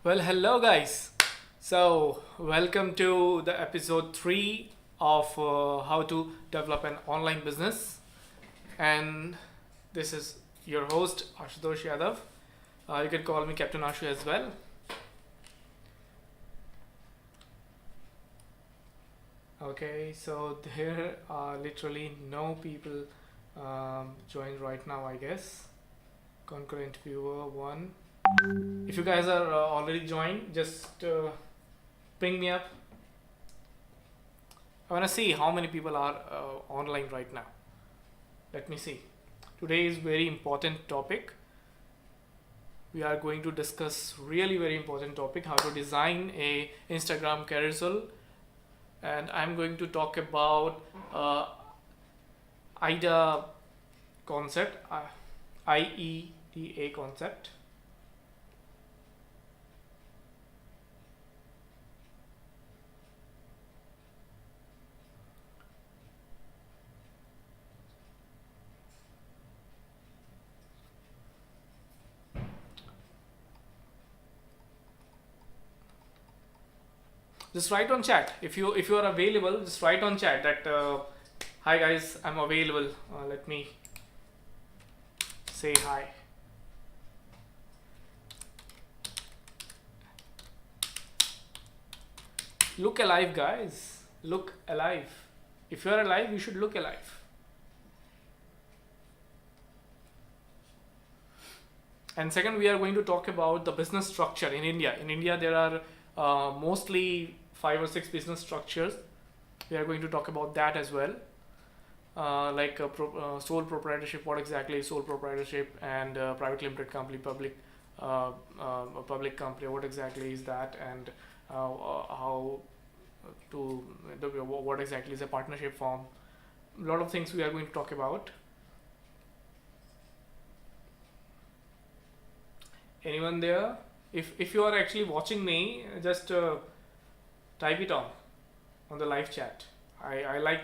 Well, hello guys. So, welcome to the episode 3 of how to develop an online business. And this is your host Ashutosh Yadav. You can call me Captain Ashu as well. Okay, so there are literally no people joined right now, I guess. Concurrent viewer 1. If you guys are already joined, just ping me up. I want to see how many people are online right now. Let me see. Today is very important topic. We are going to discuss really very important topic, how to design a Instagram carousel, and I'm going to talk about IDA concept, IEDA concept. Just write on chat if you are available. Just write on chat that hi guys, I'm available. Let me say hi. Look alive, guys. Look alive. If you are alive, you should look alive. And second, we are going to talk about the business structure in India. In India, there are mostly 5 or 6 business structures. We are going to talk about that as well. Like sole proprietorship, what exactly is sole proprietorship, and private limited company, public company, what exactly is that, and how to what exactly is a partnership form. A lot of things we are going to talk about. Anyone there? If you are actually watching me, just type it on the live chat. I like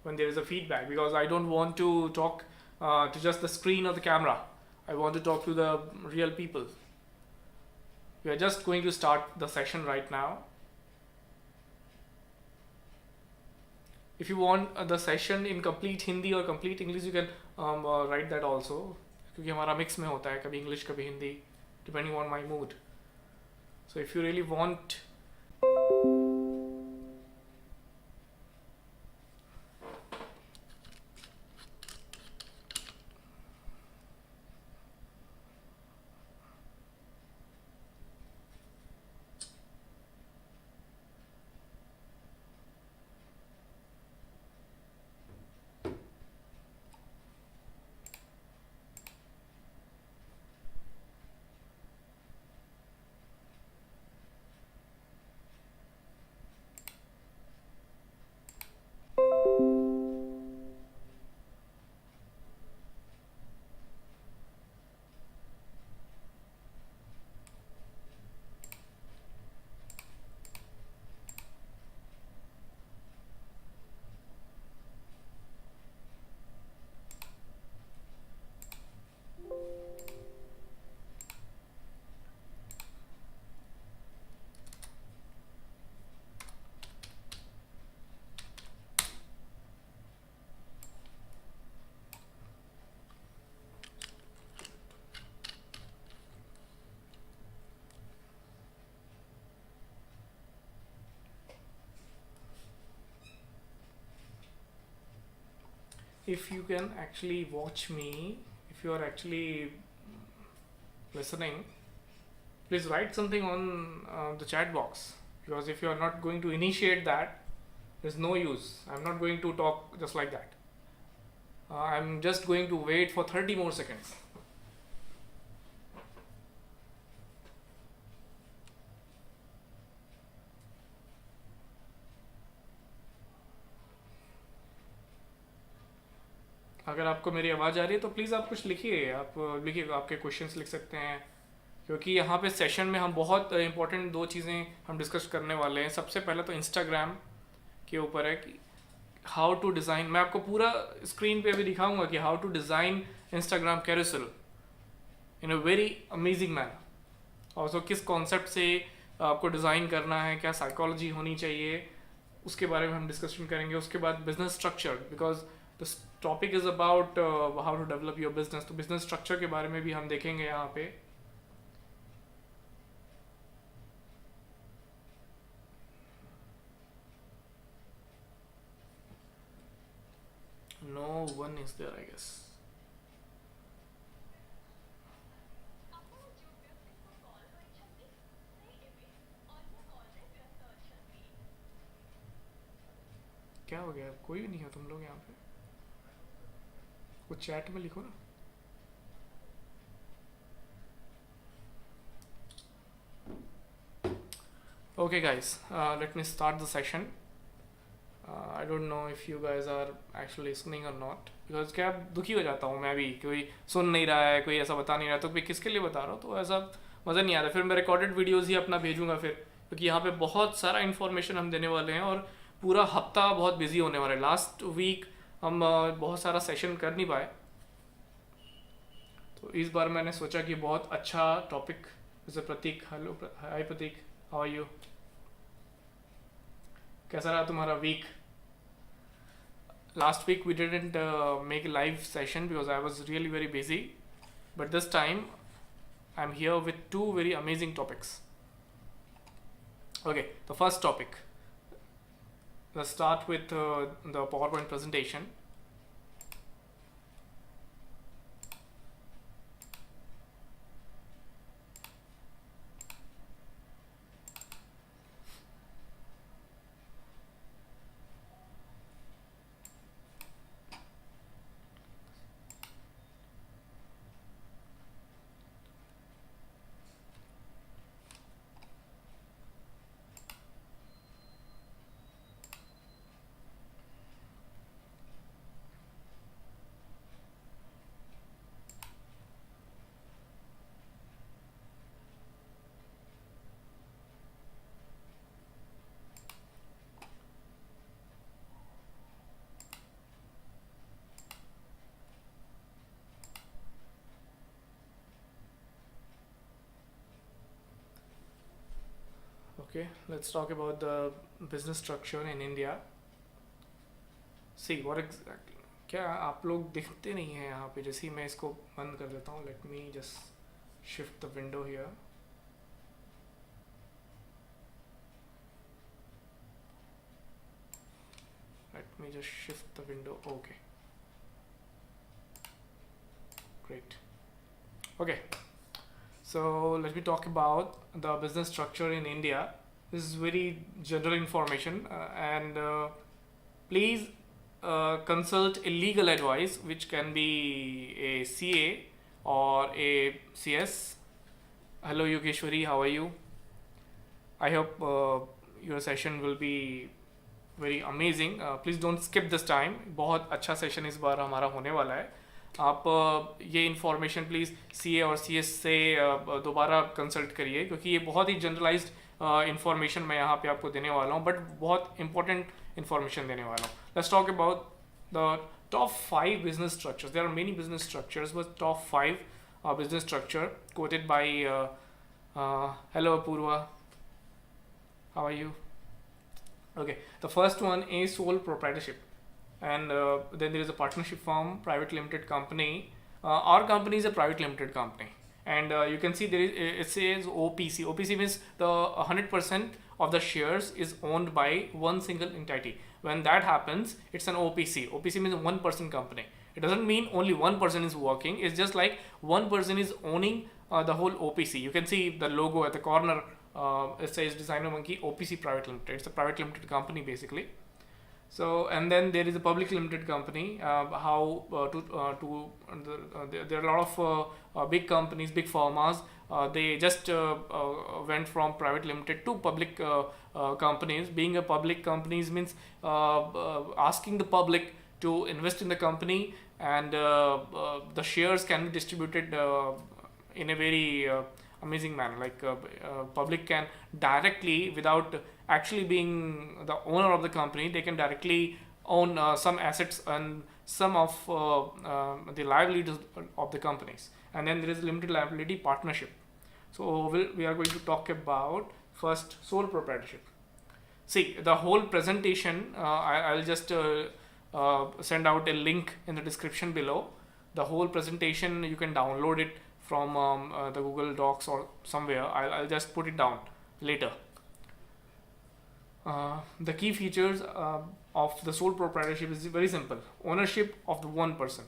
when there is a feedback, because I don't want to talk to just the screen or the camera. I want to talk to the real people. We are just going to start the session right now. If you want the session in complete Hindi or complete English, you can write that also, क्योंकि हमारा mix में होता है, कभी English कभी Hindi, depending on my mood. So if you really want, if you can actually watch me, if you are actually listening, please write something on the chat box, because if you are not going to initiate that, there's no use. I'm not going to talk just like that. I'm just going to wait for 30 more seconds. अगर आपको मेरी आवाज़ आ रही है तो please आप कुछ लिखिए, आप लिखिए, आपके क्वेश्चंस लिख सकते हैं, क्योंकि यहाँ पे सेशन में हम बहुत इंपॉर्टेंट 2 चीज़ें हम डिस्कस करने वाले हैं. सबसे पहले तो इंस्टाग्राम के ऊपर है कि हाउ टू डिज़ाइन. मैं आपको पूरा स्क्रीन पे अभी दिखाऊंगा कि how to design Instagram carousel in a very amazing manner. और सो किस कॉन्सेप्ट से आपको डिज़ाइन करना है, क्या साइकोलॉजी होनी चाहिए, उसके बारे में हम डिस्कशन करेंगे. उसके बाद business structure, because the topic is about how to develop your business. तो बिजनेस स्ट्रक्चर के बारे में भी हम देखेंगे यहाँ पे. No one is there, I guess. क्या हो गया, कोई भी नहीं है तुम लोग यहाँ पे? कुछ चैट में लिखो ना. Okay guys, let me start the session. I don't know if you guys are actually listening or not, because क्या दुखी हो जाता हूँ मैं भी, कोई सुन नहीं रहा है, कोई ऐसा बता नहीं रहा, तो मैं किसके लिए बता रहा हूँ, तो ऐसा मज़ा नहीं आता. फिर मैं रिकॉर्डेड वीडियोस ही अपना भेजूंगा फिर, क्योंकि यहाँ पे बहुत सारा इन्फॉर्मेशन हम देने वाले हैं और पूरा हफ्ता बहुत बिजी होने वाला है. लास्ट वीक हम बहुत सारा सेशन कर नहीं पाए, तो इस बार मैंने सोचा कि बहुत अच्छा टॉपिक. जैसे Pratik, hello, hi Pratik, how are you? कैसा रहा तुम्हारा week? Last week we didn't make a live session because I was really very busy, but this time I'm here with two very amazing topics. Okay, the first topic, let's start with the PowerPoint presentation. Okay, let's talk about the business structure in India. See what exactly, क्या आप लोग दिखते नहीं हैं यहाँ पे? जैसे ही मैं इसको बंद कर देता हूँ, let me just shift the window here. Let me just shift the window. Okay, great. Okay, so let me talk about the business structure in India. This is very general information, and please consult a legal advice, which can be a CA or a CS. Hello Yogeshwari, how are you? I hope your session will be very amazing. Please don't skip this time. बहुत अच्छा session इस बार हमारा होने वाला है. आप ये information please CA और CS से दोबारा कंसल्ट करिए, क्योंकि ये बहुत ही जनरलाइज्ड इन्फॉर्मेशन मैं यहाँ पे आपको देने वाला हूँ, बट बहुत इंपॉर्टेंट इन्फॉर्मेशन देने वाला हूँ. Let's talk about the top 5 business structures. There are many business structures, but top 5 business structure quoted by hello Apurva, how are you? Okay, the first one is sole proprietorship, and then there is a partnership firm, private limited company. Our company is a private limited company, and you can see there is, it says OPC. OPC means the 100% of the shares is owned by one single entity. When that happens, it's an OPC. OPC means one person company. It doesn't mean only one person is working. It's just like one person is owning the whole OPC. You can see the logo at the corner. It says Designer Monkey OPC Private Limited. It's a private limited company basically. So, and then there is a public limited company. There are a lot of big companies, big pharmas. They just went from private limited to public companies. Being a public companies means asking the public to invest in the company, and the shares can be distributed in a very amazing manner. Like public can directly, without actually being the owner of the company, they can directly own some assets and some of the liabilities of the companies. And then there is limited liability partnership. So we are going to talk about first sole proprietorship. See, the whole presentation, I'll just send out a link in the description below. The whole presentation, you can download it from the Google Docs or somewhere. I'll just put it down later. The key features of the sole proprietorship is very simple. Ownership of the one person.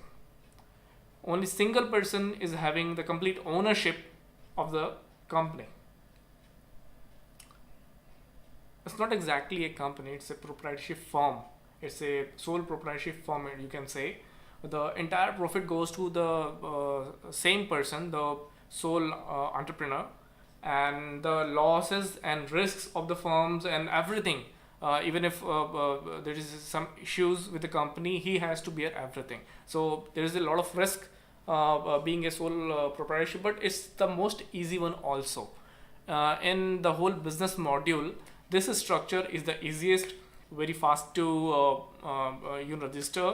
Only single person is having the complete ownership of the company. It's not exactly a company, it's a proprietorship firm. It's a sole proprietorship firm, you can say. The entire profit goes to the same person, the sole entrepreneur, and the losses and risks of the firms and everything. Even if there is some issues with the company, he has to bear everything. So there is a lot of risk being a sole proprietorship, but it's the most easy one also. In the whole business module, this structure is the easiest, very fast to register,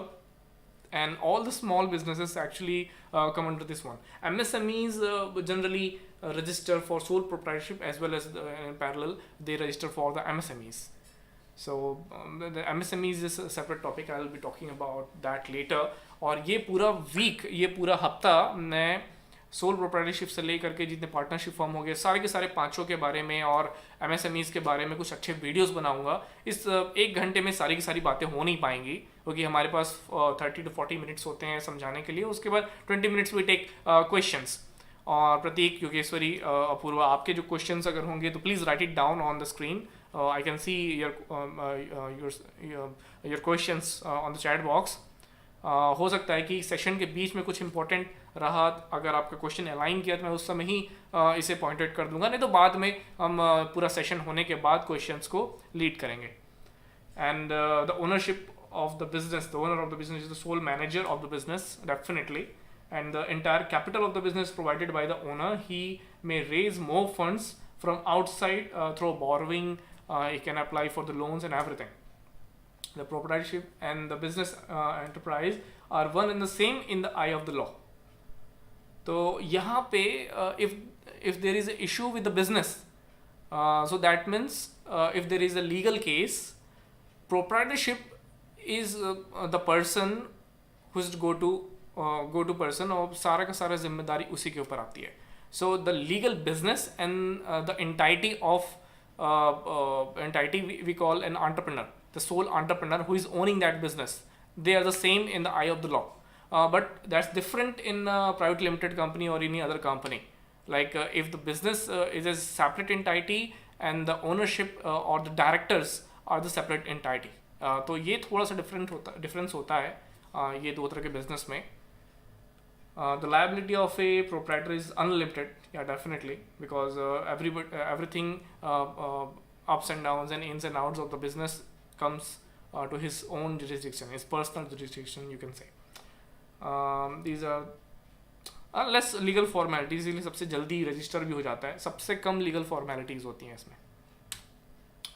and all the small businesses actually come under this one. MSMEs generally register for sole proprietorship, as well as in parallel they register for the MSMEs. So the MSMEs is a separate topic. I will be talking about that later. और ये पूरा week, ये पूरा हफ्ता मैं sole proprietorship से लेकर के जितने पार्टनरशिप फॉर्म हो गए सारे के सारे पांचों के बारे में और MSMEs के बारे में कुछ अच्छे वीडियोस बनाऊंगा. इस एक घंटे में सारी की सारी बातें हो नहीं पाएंगी, क्योंकि हमारे पास 30 to 40 मिनट्स होते हैं समझाने के लिए. उसके बाद 20 मिनट्स वी टेक क्वेश्चंस. और प्रतीक, योगेश्वरी, अपूर्वा, आपके जो क्वेश्चंस अगर होंगे तो please write it down on the screen. I can see your questions on the chat box. हो सकता है कि सेशन के बीच में कुछ इंपॉर्टेंट रहा, अगर आपका क्वेश्चन अलाइन किया तो मैं उस समय ही इसे पॉइंट आउट कर दूंगा, नहीं तो बाद में हम पूरा सेशन होने के बाद क्वेश्चंस को लीड करेंगे. And the ownership of the business, the owner of the business is the sole manager of the business, definitely, and the entire capital of the business provided by the owner. He may raise more funds from outside through borrowing. He can apply for the loans and everything. The proprietorship and the business enterprise are one and the same in the eye of the law. तो यहाँ पे if there is an issue with the business, so that means if there is a legal case, proprietorship is the person who is go to person, और सारा का सारा जिम्मेदारी उसी के ऊपर आती है. So the legal business and the entity of entity we call an entrepreneur, the sole entrepreneur who is owning that business, they are the same in the eye of the law. But that's different in a private limited company or any other company. Like if the business is a separate entity and the ownership or the directors are the separate entity. तो ये थोड़ा सा difference होता है ये दो तरह के बिजनेस में. The liability of a proprietor is unlimited, yeah, definitely, because everything ups and downs and ins and outs of the business comes to his own jurisdiction, his personal jurisdiction, you can say. These are less legal formalities, इसलिए सबसे जल्दी register भी हो जाता है, सबसे कम legal formalities होती हैं इसमें.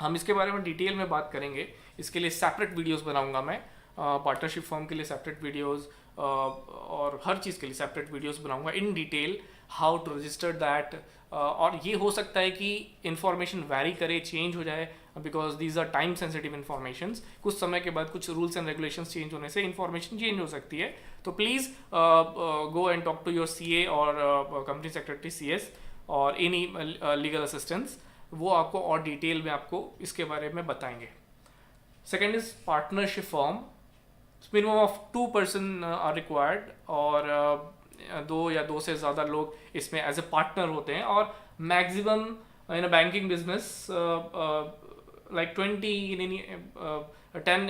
हम इसके बारे में डिटेल में बात करेंगे. इसके लिए सेपरेट वीडियोस बनाऊंगा मैं, पार्टनरशिप फॉर्म के लिए सेपरेट वीडियोस और हर चीज़ के लिए सेपरेट वीडियोस बनाऊंगा in detail, how to register that. और ये हो सकता है कि इंफॉर्मेशन वैरी करे, चेंज हो जाए, because these are time sensitive informations. कुछ समय के बाद कुछ रूल्स एंड रेगुलेशंस चेंज होने से इन्फॉर्मेशन चेंज हो सकती है. तो please go and talk to your CA और कंपनी सेक्रेटरी CS और एनी लीगल असिस्टेंस, वो आपको और डिटेल में आपको इसके बारे में बताएंगे. Second is partnership form. Minimum of 2 person are required, और दो या दो से ज़्यादा लोग इसमें एज ए पार्टनर होते हैं. और maximum in a banking business like 20 in any 10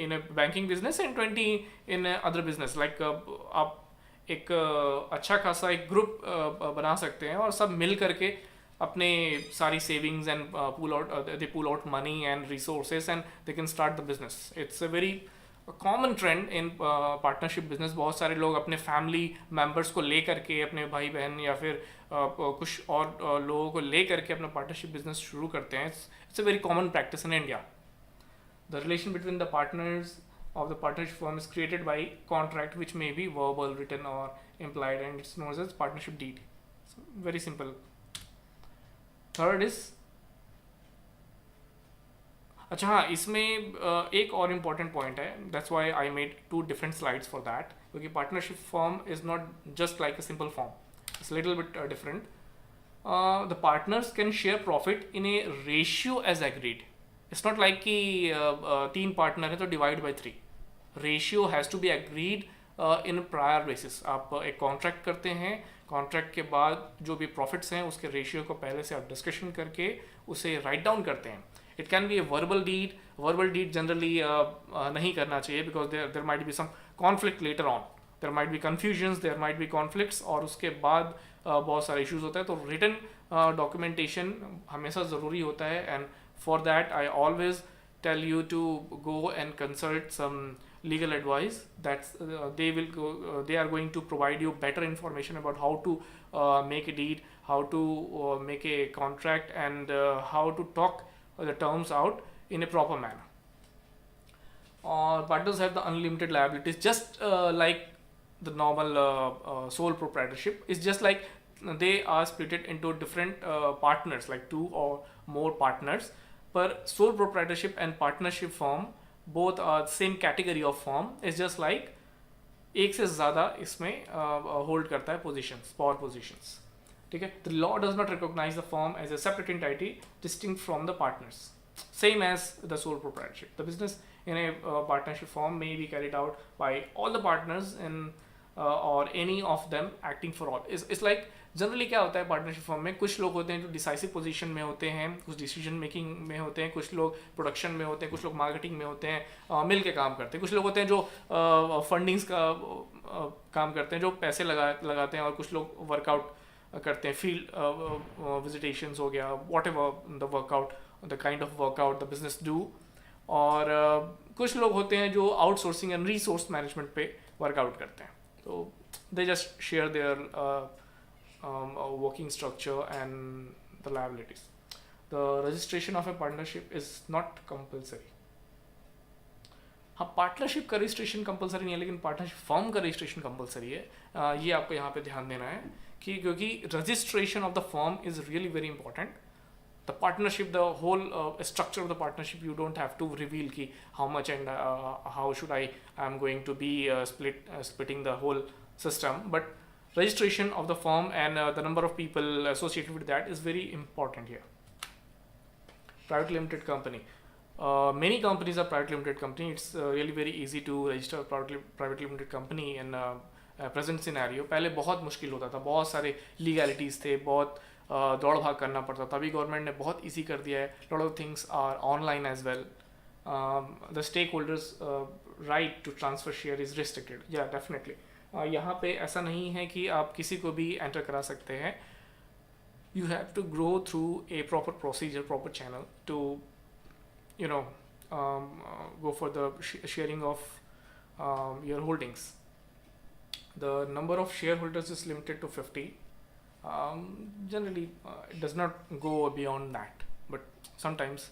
in a banking business and 20 in other business. Like आप एक अच्छा खासा एक ग्रुप बना सकते हैं और सब मिल करके अपने सारी savings and pull out money and resources and they can start the business. It's a very common trend in partnership business. बहुत सारे लोग अपने फैमिली मेम्बर्स को ले करके, अपने भाई बहन या फिर कुछ और लोगों को ले करके अपना पार्टनरशिप बिजनेस शुरू करते हैं. It's a very common practice in India. The relation between the partners of the partnership firm is created by contract which may be verbal, written or implied, and it's known as partnership deed. Very simple. Third is, अच्छा हाँ, इसमें एक और important point है, that's why I made 2 different slides for that, क्योंकि partnership form is not just like a simple form, it's little bit different. The partners can share profit in a ratio as agreed. It's not like कि तीन partner है तो divide by 3. Ratio has to be agreed in prior basis. आप एक contract करते हैं, contract के बाद जो भी प्रॉफिट्स हैं उसके रेशियो को पहले से आप डिस्कशन करके उसे राइट डाउन करते हैं. It can be a verbal deed. Verbal deed generally नहीं करना चाहिए because there might be some conflict later on, there might be confusions, there might be conflicts, और उसके बाद बहुत सारे इश्यूज होते हैं. तो रिटन डॉक्यूमेंटेशन हमेशा ज़रूरी होता है, and for that I always tell you to go and consult some legal advice. That's they are going to provide you better information about how to make a deed, how to make a contract, and how to talk the terms out in a proper manner. Partners have the unlimited liabilities, just like the normal sole proprietorship. It's just like they are split it into different partners, like 2 or more partners. But sole proprietorship and partnership form both are same category of firm. It's just like एक से ज़्यादा इसमें hold करता है positions, power positions. ठीक है. The law does not recognize the firm as a separate entity distinct from the partners, same as the sole proprietorship. The business in a partnership firm may be carried out by all the partners in or any of them acting for all. It's like generally क्या होता है partnership firm में, कुछ लोग होते हैं जो decisive position में होते हैं, कुछ डिसीजन मेकिंग में होते हैं, कुछ लोग प्रोडक्शन में होते हैं, कुछ लोग मार्केटिंग में होते हैं, मिल के काम करते हैं, कुछ लोग होते हैं जो फंडिंग्स का काम करते हैं, जो पैसे लगाते हैं, और कुछ लोग वर्कआउट करते हैं, फील्ड विजिटेशंस हो गया, what ever the workout, the kind of workout the business do. और कुछ लोग होते हैं जो आउटसोर्सिंग एंड रिसोर्स मैनेजमेंट पे वर्कआउट करते हैं. तो they just share their working structure and the liabilities. The registration of a partnership is not compulsory. हाँ, पार्टनरशिप का रजिस्ट्रेशन कंपलसरी नहीं है, लेकिन पार्टनरशिप फर्म का रजिस्ट्रेशन कंपलसरी है. ये आपको यहाँ पे ध्यान देना है कि क्योंकि registration of the firm is really very important. The partnership, the whole structure of the partnership, you don't have to reveal कि how much and how should I am going to be splitting the whole system, but registration of the firm and the number of people associated with that is very important here. Private limited company. Many companies are private limited company. It's really very easy to register a private limited company in present scenario. पहले बहुत मुश्किल होता था, बहुत सारे legalities थे, बहुत दौड़ भाग करना पड़ता था. अभी गवर्नमेंट ने बहुत easy कर दिया है. Lot of things are online as well. The stakeholders right to transfer share is restricted. Yeah, definitely. यहाँ पे ऐसा नहीं है कि आप किसी को भी एंटर करा सकते हैं. You have to grow through a proper procedure, proper channel to you know go for the sharing of your holdings. The number of shareholders is limited to 50. Generally it does not go beyond that, but sometimes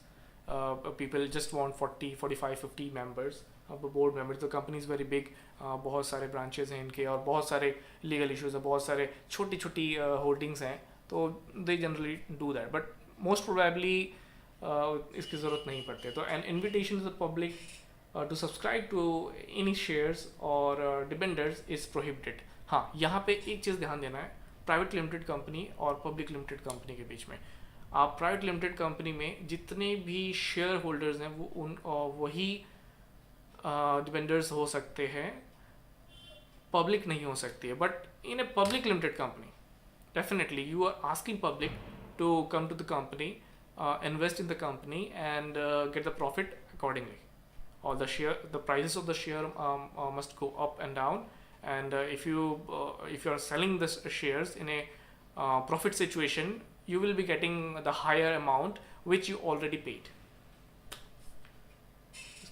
people just want 40, 45, 50 members, board members. The company is very big, बहुत सारे branches हैं इनके, और बहुत सारे legal issues हैं, बहुत सारे छोटी छोटी होल्डिंग्स हैं, तो they generally do that. But most probably इसकी ज़रूरत नहीं पड़ती. तो an invitation to the public to subscribe to any shares और डिबेंडर्स इज़ प्रोहिबिटेड. हाँ, यहाँ पे एक चीज़ ध्यान देना है, प्राइवेट लिमिटेड कंपनी और पब्लिक लिमिटेड कंपनी के बीच में. आप प्राइवेट लिमिटेड कंपनी में जितने भी शेयर होल्डर्स हैं वो वही डिबेंडर्स हो सकते हैं, पब्लिक नहीं हो सकती है. But in a public limited company definitely you are asking public to come to the company, invest in the company and get the profit accordingly. और the share, the prices of the share must go up and down, and if you are selling the shares in a profit situation, you will be getting the higher amount which you already paid.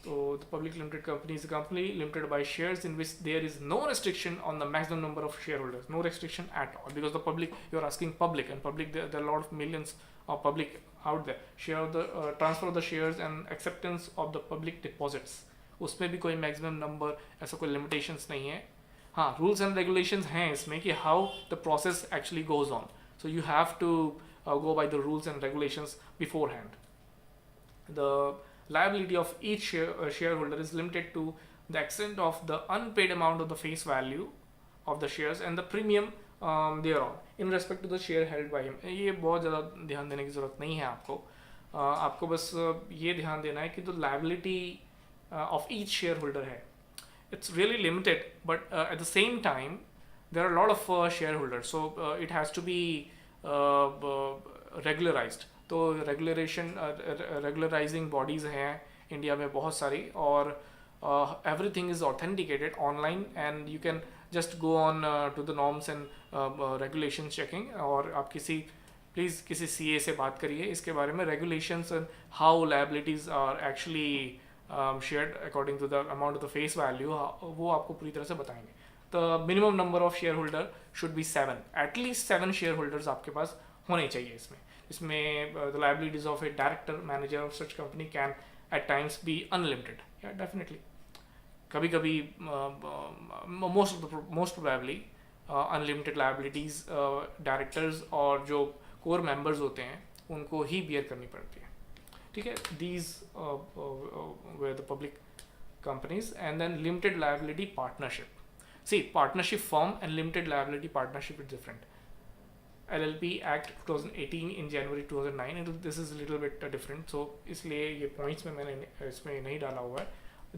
So the public limited company is a company limited by shares in which there is no restriction on the maximum number of shareholders, no restriction at all, because the public, you are asking public, and public there are a lot of millions of public out there. Share of the transfer of the shares and acceptance of the public deposits, उसमें भी कोई maximum number, ऐसा कोई limitations नहीं है. हाँ, rules and regulations हैं इसमें कि how the process actually goes on. So you have to go by the rules and regulations beforehand. The liability of each shareholder is limited to the extent of the unpaid amount of the face value of the shares and the premium thereon in respect to the share held by him. ये बहुत ज़्यादा ध्यान देने की ज़रूरत नहीं है आपको. आपको बस ये ध्यान देना है कि जो liability of each shareholder है, it's really limited, but at the same time there are a lot of shareholders, so it has to be regularized. तो regularizing bodies हैं इंडिया में बहुत सारी, और everything is authenticated online and you can just go on to the norms and regulations checking. और आप please किसी CA से बात करिए इसके बारे में, regulations and how liabilities are actually shared according to the amount of the face value, वो आपको पूरी तरह से बताएंगे. The minimum number of shareholder should be 7. At least 7 shareholders आपके पास होने चाहिए इसमें the liabilities of a director manager of such company can at times be unlimited. Yeah, definitely. कभी most probably unlimited liabilities directors और जो core members होते हैं उनको ही bear करनी पड़ती है. ठीक है, these were the public companies. And then limited liability partnership. See, partnership firm and limited liability partnership is different. LLP Act 2018 in January 2009, and this is a little bit different, so इसलिए ये points में मैंने इसमें नहीं डाला हुआ है.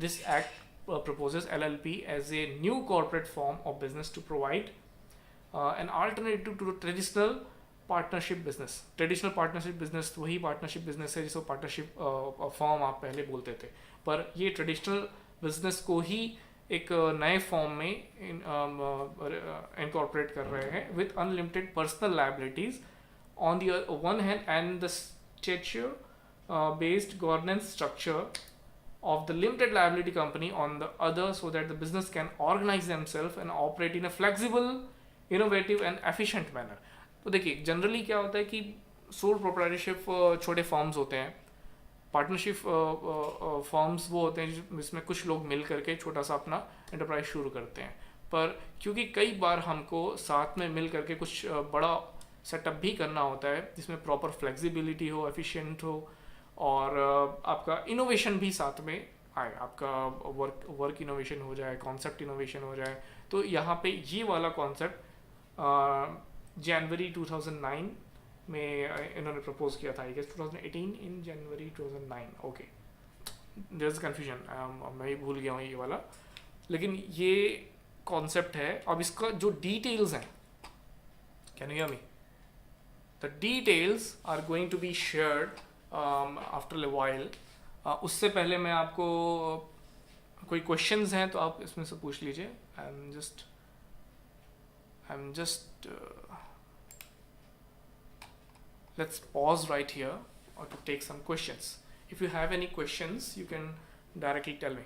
This act proposes LLP as a new corporate form of business to provide an alternative to the traditional partnership business. Traditional partnership business वही partnership business है जिसको partnership firm आप पहले बोलते थे, पर ये traditional business को ही एक नए फॉर्म में इनकॉर्पोरेट कर रहे हैं with unlimited personal liabilities on the one hand and the statute based governance structure of the limited liability company on the other, so that the business can organize themselves and operate in a flexible, innovative and efficient manner. तो देखिए generally क्या होता है कि sole proprietorship छोटे forms होते हैं, partnership forms वो होते हैं जिसमें कुछ लोग मिल करके छोटा सा अपना एंटरप्राइज शुरू करते हैं. पर क्योंकि कई बार हमको साथ में मिल करके कुछ बड़ा सेटअप भी करना होता है जिसमें प्रॉपर फ्लेक्सिबिलिटी हो, एफिशिएंट हो, और आपका इनोवेशन भी साथ में आए, आपका वर्क इनोवेशन हो जाए, कॉन्सेप्ट इनोवेशन हो जाए. तो यहाँ पे ये वाला कॉन्सेप्ट जनवरी 2009 में इन्होंने प्रपोज किया था. I guess 2018 in January 2009. Okay, there is confusion, मैं ही भूल गया हूँ ये वाला, लेकिन ये कॉन्सेप्ट है. अब इसका जो डिटेल्स हैं, can you hear me, the details are going to be shared after a while. उससे पहले मैं आपको कोई क्वेश्चंस हैं तो आप इसमें से पूछ लीजिए. I am just let's pause right here or to take some questions. If you have any questions, you can directly tell me.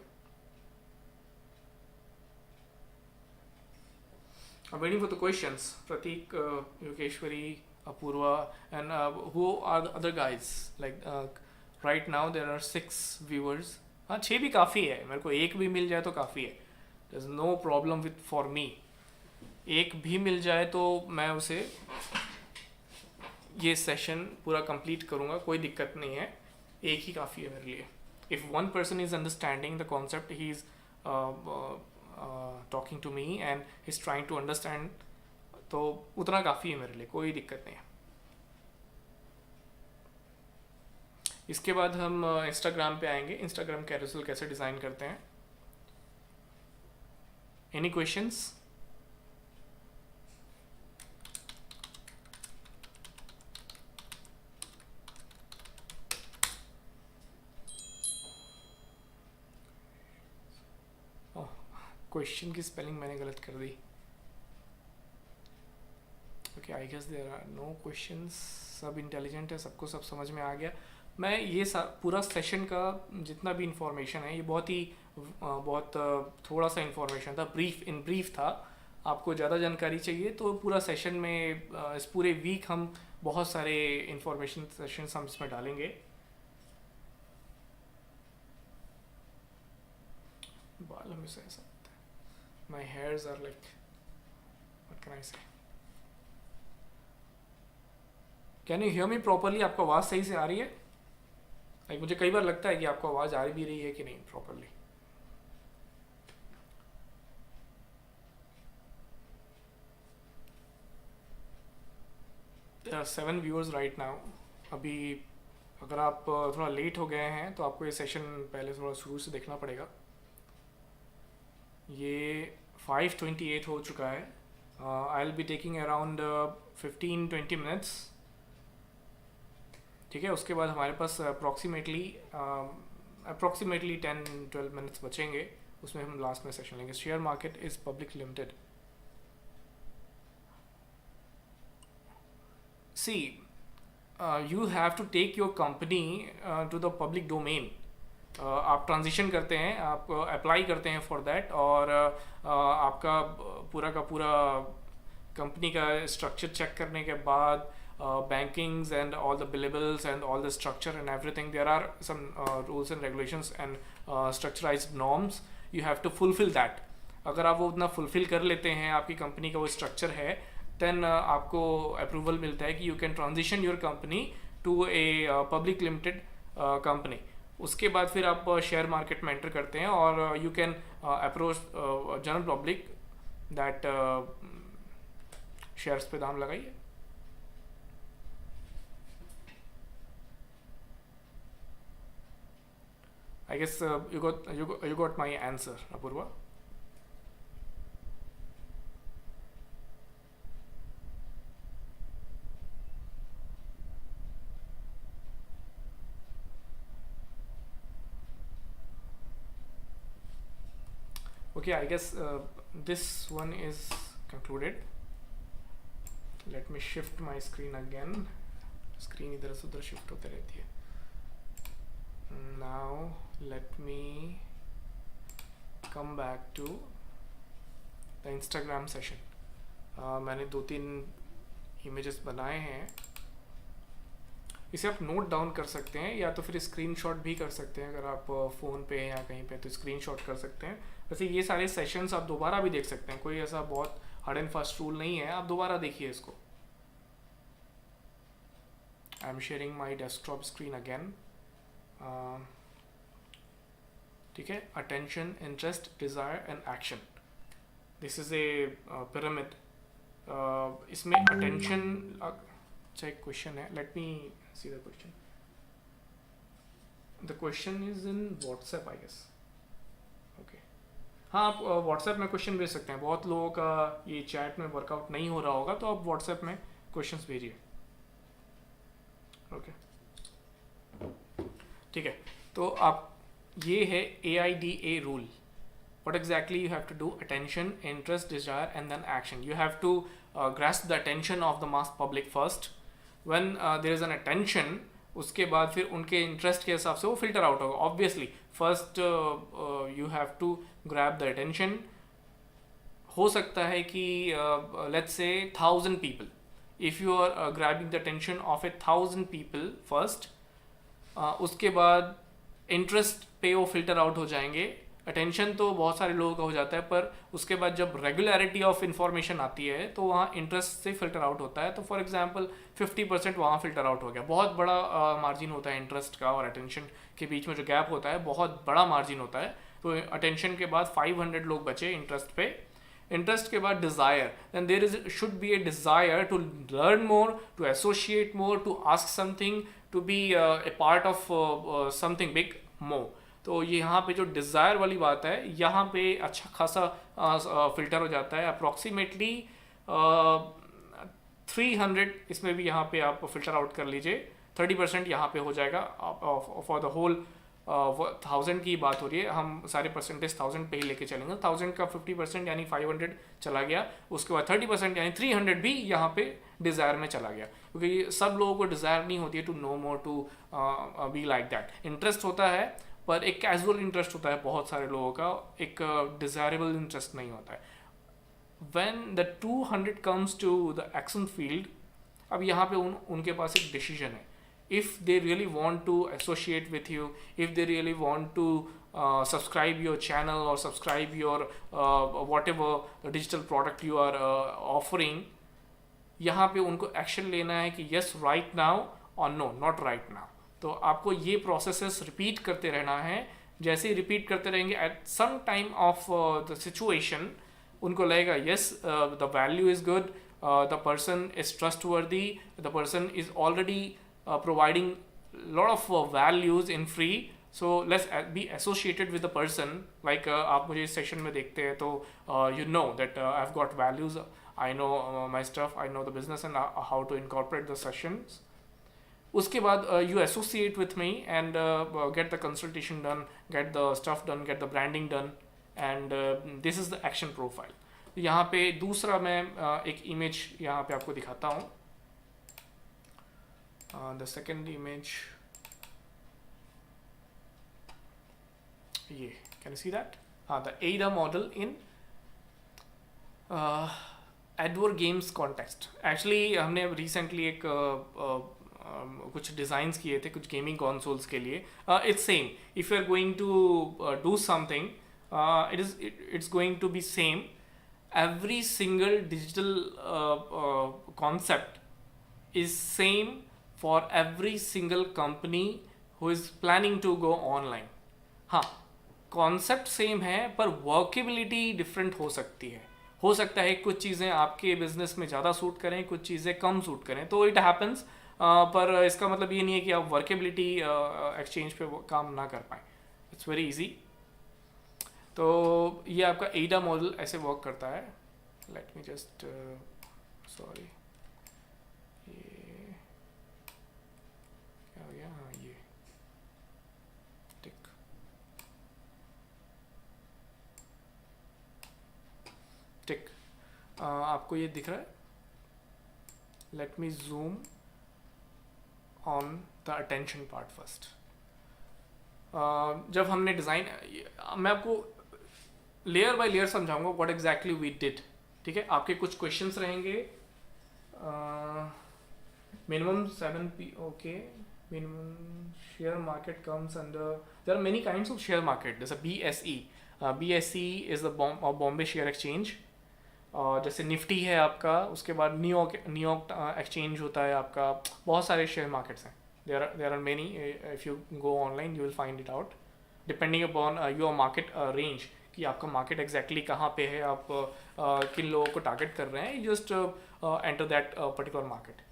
I'm waiting for the questions. Pratik, Yogeshwari, Apurva, and who are the other guys? Like right now there are 6 viewers. हाँ, 6 भी काफ़ी है, मेरे को एक भी मिल जाए तो काफ़ी है. There's no problem with for me. एक भी मिल जाए तो मैं उसे ये सेशन पूरा कंप्लीट करूँगा, कोई दिक्कत नहीं है. एक ही काफ़ी है मेरे लिए. If one person is understanding the concept, he is talking to me and he is trying to understand, तो उतना काफ़ी है मेरे लिए, कोई दिक्कत नहीं है. इसके बाद हम इंस्टाग्राम पे आएंगे. इंस्टाग्राम कैरोसेल कैसे डिज़ाइन करते हैं. Any questions? क्वेश्चन की स्पेलिंग मैंने गलत कर दी. Okay, I guess there are no questions. सब इंटेलिजेंट है, सबको सब समझ में आ गया. मैं ये पूरा सेशन का जितना भी इंफॉर्मेशन है, ये बहुत थोड़ा सा इंफॉर्मेशन था, ब्रीफ था. आपको ज़्यादा जानकारी चाहिए तो पूरा सेशन में इस पूरे वीक हम बहुत सारे इंफॉर्मेशन सेशंस हम इसमें डालेंगे. बाल हमेशा ऐसा, my hairs are like, what can I say, can you hear me properly? आपको आवाज़ सही से आ रही है? लाइक मुझे कई बार लगता है कि आपको आवाज़ आ भी रही है कि नहीं प्रॉपरली. 7 viewers right now. अभी अगर आप थोड़ा लेट हो गए हैं तो आपको ये सेशन पहले थोड़ा शुरू से देखना पड़ेगा. ये 5:28 हो चुका है. I will be taking around 15-20 minutes. ठीक है, उसके बाद हमारे पास अप्रॉक्सीमेटली 10-12 मिनट्स बचेंगे. उसमें हम लास्ट में सेशन लेंगे. Share market is public limited. See, you have to take your company to the public domain. आप ट्रांजिशन करते हैं, आप अप्लाई करते हैं फॉर दैट, और आपका पूरा का पूरा कंपनी का स्ट्रक्चर चेक करने के बाद bankings and all the billables and all the structure and everything, there are some rules and regulations and structurized norms. You have to fulfill that. अगर आप वो उतना फुलफिल कर लेते हैं, आपकी कंपनी का वो स्ट्रक्चर है, देन आपको अप्रूवल मिलता है कि you can transition your company to a public limited company. उसके बाद फिर आप शेयर मार्केट में एंटर करते हैं और you can approach general public that shares पे दाम लगाइए. I guess you got my answer, Apurva. Okay, I guess this one is concluded. Let me shift my screen again. Screen इधर से उधर shift होते रहती है. Now let me come back to the Instagram session. मैंने 2-3 images बनाए हैं. इसे आप नोट डाउन कर सकते हैं या तो फिर स्क्रीनशॉट भी कर सकते हैं. अगर आप फ़ोन पे या कहीं पे तो स्क्रीनशॉट कर सकते हैं. वैसे ये सारे सेशंस आप दोबारा भी देख सकते हैं, कोई ऐसा बहुत हार्ड एंड फास्ट रूल नहीं है. आप दोबारा देखिए इसको. I am sharing my desktop screen again. ठीक है, attention, interest, desire and action. This is a pyramid. इसमें अटेंशन, अच्छा एक क्वेश्चन है. Let me see the question. The question is in WhatsApp I guess. Okay, हाँ, आप WhatsApp में question भेज सकते हैं. बहुत लोगों का ये चैट में वर्कआउट नहीं हो रहा होगा, तो आप व्हाट्सएप में क्वेश्चंस भेजिए. ओके, ठीक है. तो आप, ये है AIDA rule. What exactly you have to do? Attention, interest, desire and then action. You have to grasp the attention of the mass public first. When there is an attention, उसके बाद फिर उनके इंटरेस्ट के हिसाब से वो filter out होगा. Obviously first you have to grab the attention. हो सकता है कि let's say 1000 people, if you are grabbing the attention of 1000 people first, उसके बाद इंटरेस्ट पे वो फिल्टर आउट हो जाएंगे. अटेंशन तो बहुत सारे लोगों का हो जाता है, पर उसके बाद जब रेगुलरिटी ऑफ इंफॉर्मेशन आती है तो वहाँ इंटरेस्ट से फिल्टर आउट होता है. तो फॉर एग्जांपल 50% वहाँ फिल्टर आउट हो गया. बहुत बड़ा मार्जिन होता है इंटरेस्ट का और अटेंशन के बीच में जो गैप होता है, बहुत बड़ा मार्जिन होता है. तो अटेंशन के बाद 500 लोग बचे इंटरेस्ट पे. इंटरेस्ट के बाद desire, then there is should be a desire to learn more, to associate more, to ask something, to be a part of something big more. तो ये यहाँ पे जो डिज़ायर वाली बात है, यहाँ पे अच्छा खासा फिल्टर हो जाता है. अप्रॉक्सीमेटली 300 इसमें भी यहाँ पे आप फिल्टर आउट कर लीजिए. 30% यहाँ पे हो जाएगा फॉर द होल 1000 की बात हो रही है. हम सारे परसेंटेज 1000 पे ही लेके चलेंगे. 1000 का 50% यानी 500 चला गया. उसके बाद 30% यानी 300 भी यहाँ पे डिज़ायर में चला गया, क्योंकि सब लोगों को डिज़ायर नहीं होती है to know more, to be like that. Interest होता है, पर एक कैजुअल इंटरेस्ट होता है बहुत सारे लोगों का, एक डिज़ायरेबल इंटरेस्ट नहीं होता है. When the 200 comes to the action field, अब यहाँ पे उनके पास एक डिसीजन है. If they really want to associate with you, if they really want to subscribe your channel or subscribe your whatever the digital product you are offering, यहाँ पे उनको एक्शन लेना है कि यस राइट नाउ और no not right now. तो आपको ये प्रोसेसेस रिपीट करते रहना है। जैसे ही रिपीट करते रहेंगे at some time of the situation उनको लगेगा yes the value is good, the person is trustworthy, the person is already providing lot of values in free, so let's be associated with the person, like आप मुझे इस session में देखते हैं तो you know that I've got values, I know my stuff, I know the business and how to incorporate the sessions. उसके बाद you associate with me and get the consultation done, get the stuff done, get the branding done, and this is the action profile. यहाँ पे दूसरा मैं एक image यहाँ पे आपको दिखाता हूँ. The second image, yeah, can you see that? The AIDA model in AdWords games context. Actually हमने recently एक कुछ डिज़ाइंस किए थे कुछ गेमिंग कंसोल्स के लिए. It's same. If you are going to do something, it's going to be same. Every single digital concept is same for every single company who is planning to go online. हाँ, concept same है पर workability different हो सकती है. हो सकता है कुछ चीज़ें आपके बिजनेस में ज़्यादा सूट करें, कुछ चीज़ें कम सूट करें, तो इट हैपन्स. पर इसका मतलब ये नहीं है कि आप वर्केबिलिटी एक्सचेंज पे काम ना कर पाएँ. It's very easy. तो ये आपका एडा मॉडल ऐसे वर्क करता है. लेट मी जस्ट सॉरी, टिक आपको ये दिख रहा है. Let me zoom on the attention part first. जब हमने डिज़ाइन, मैं आपको लेयर बाय लेयर समझाऊंगा व्हाट एग्जैक्टली वी डिड. ठीक है, आपके कुछ क्वेश्चंस रहेंगे. Minimum 7 okay. Minimum share market comes under, there are many kinds of share market. जैसे BSE. BSE is the Bombay share exchange. जैसे निफ्टी है आपका, उसके बाद न्यूयॉर्क एक्सचेंज होता है आपका. बहुत सारे शेयर मार्केट्स हैं. There are many. If you go online you will find it out depending upon your market range, कि आपका मार्केट एग्जैक्टली कहाँ पे है, आप किन लोगों को टारगेट कर रहे हैं. Just enter that particular market.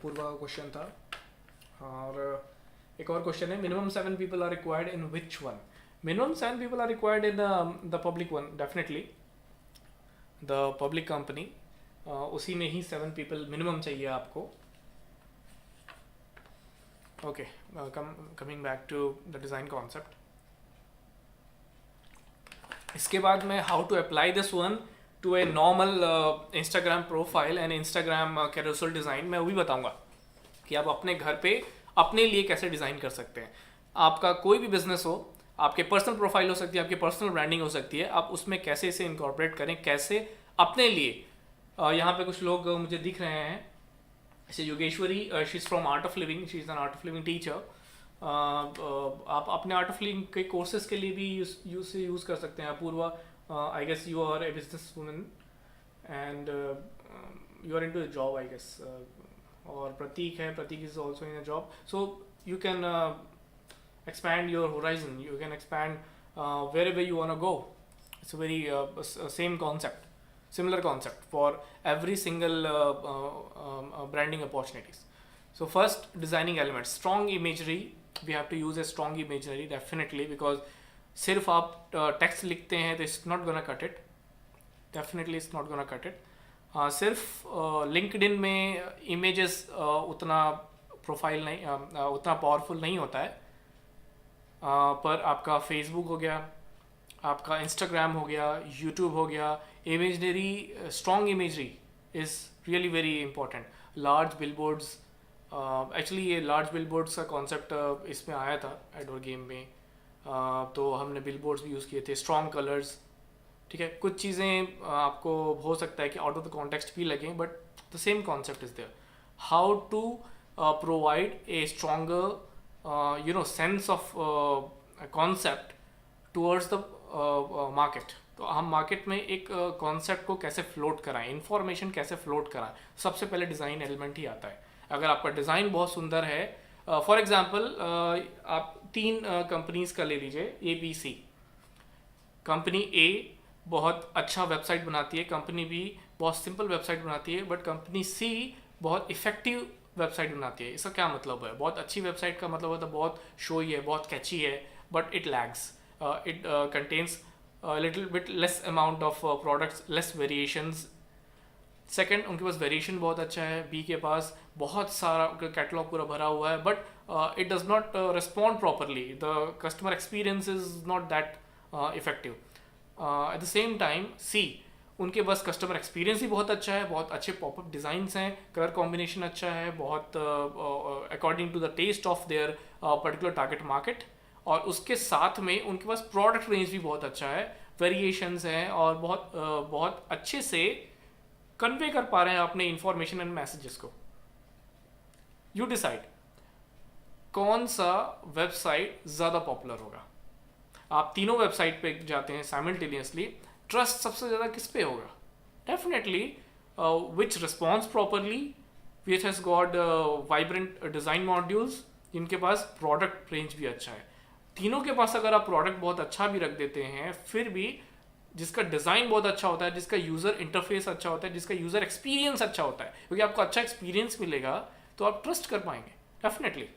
Purva question था. और एक और क्वेश्चन है, minimum 7 people are required in which one. Minimum 7 people are required in the public one. Definitely the public company, उसी में ही 7 people मिनिमम चाहिए आपको. Okay, coming back to the design concept. इसके बाद मैं how to apply this one to a normal Instagram profile and Instagram carousel design मैं वो भी बताऊँगा कि आप अपने घर पे अपने लिए कैसे डिज़ाइन कर सकते हैं. आपका कोई भी बिजनेस हो, आपके पर्सनल प्रोफाइल हो सकती है, आपकी पर्सनल ब्रांडिंग हो सकती है, आप उसमें कैसे इसे इनकॉर्पोरेट करें, कैसे अपने लिए. यहाँ पे कुछ लोग मुझे दिख रहे हैं. जैसे Yogeshwari, she is from art of living, she is an art of living teacher. आप अपने आर्ट ऑफ लिविंग के कोर्सेज के लिए भी यूज़ कर सकते हैं. Apurva, I guess you are a business woman and you are into a job I guess. और प्रतीक है, Pratik is also in a job. So you can expand your horizon, you can expand wherever you want to go. It's a very same concept, similar concept for every single branding opportunities. So first, designing elements, strong imagery. We have to use a strong imagery definitely, because सिर्फ आप text लिखते हैं तो it's not gonna cut it. Definitely it's not gonna cut it. सिर्फ LinkedIn में images उतना profile नहीं, उतना पावरफुल नहीं होता है. पर आपका फेसबुक हो गया, आपका इंस्टाग्राम हो गया, यूट्यूब हो गया, imagery, strong imagery is really very important. Large billboards, actually ये लार्ज बिलबोर्ड्स का कॉन्सेप्ट इसमें आया था एडवर्ड गेम में. तो हमने बिलबोर्ड्स भी यूज़ किए थे. स्ट्रॉन्ग कलर्स, ठीक है. कुछ चीज़ें आपको हो सकता है कि आउट ऑफ द कॉन्टेक्स्ट भी लगें, but the same concept is there. How to provide a stronger sense of concept towards the market. तो हम मार्केट में एक कॉन्सेप्ट को कैसे फ्लोट कराएं, इंफॉर्मेशन कैसे फ्लोट कराएं, सबसे पहले डिज़ाइन एलिमेंट ही आता है। अगर आपका डिज़ाइन बहुत सुंदर है, फॉर एग्जांपल आप तीन कंपनीज का ले लीजिए, ए बी सी। कंपनी ए बहुत अच्छा वेबसाइट बनाती है, कंपनी बी बहुत सिंपल वेबसाइट बनाती है, बट कंपनी सी बहुत इफेक्टिव वेबसाइट बनाती है। इसका क्या मतलब है? बहुत अच्छी वेबसाइट का मतलब होता है बहुत शोई है, बहुत कैची है, but it lags, it contains little bit less amount of products, less variations. Second, उनके पास वेरिएशन बहुत अच्छा है, बी के पास बहुत सारा कैटलॉग पूरा भरा हुआ है, but it does not respond properly, the customer experience is not that effective. At the same time see, उनके पास कस्टमर एक्सपीरियंस ही बहुत अच्छा है, बहुत अच्छे पॉपअप डिज़ाइंस हैं, कलर कॉम्बिनेशन अच्छा है, बहुत according to the taste of their particular target market, और उसके साथ में उनके पास प्रोडक्ट रेंज भी बहुत अच्छा है, वेरिएशंस हैं, और बहुत अच्छे से कन्वे कर पा रहे हैं अपने इंफॉर्मेशन एंड मैसेजेस को। यू डिसाइड कौन सा वेबसाइट ज़्यादा पॉपुलर होगा। आप तीनों वेबसाइट पे जाते हैं साइमल्टेनियसली, ट्रस्ट सबसे ज़्यादा किस पे होगा? Definitely which response properly, which has got vibrant design modules, जिनके पास प्रोडक्ट रेंज भी अच्छा है। तीनों के पास अगर आप प्रोडक्ट बहुत अच्छा भी रख देते हैं, फिर भी जिसका डिज़ाइन बहुत अच्छा होता है, जिसका यूज़र इंटरफेस अच्छा होता है, जिसका यूज़र एक्सपीरियंस अच्छा होता है, क्योंकि आपको अच्छा एक्सपीरियंस मिलेगा तो आप ट्रस्ट कर पाएंगे डेफिनेटली।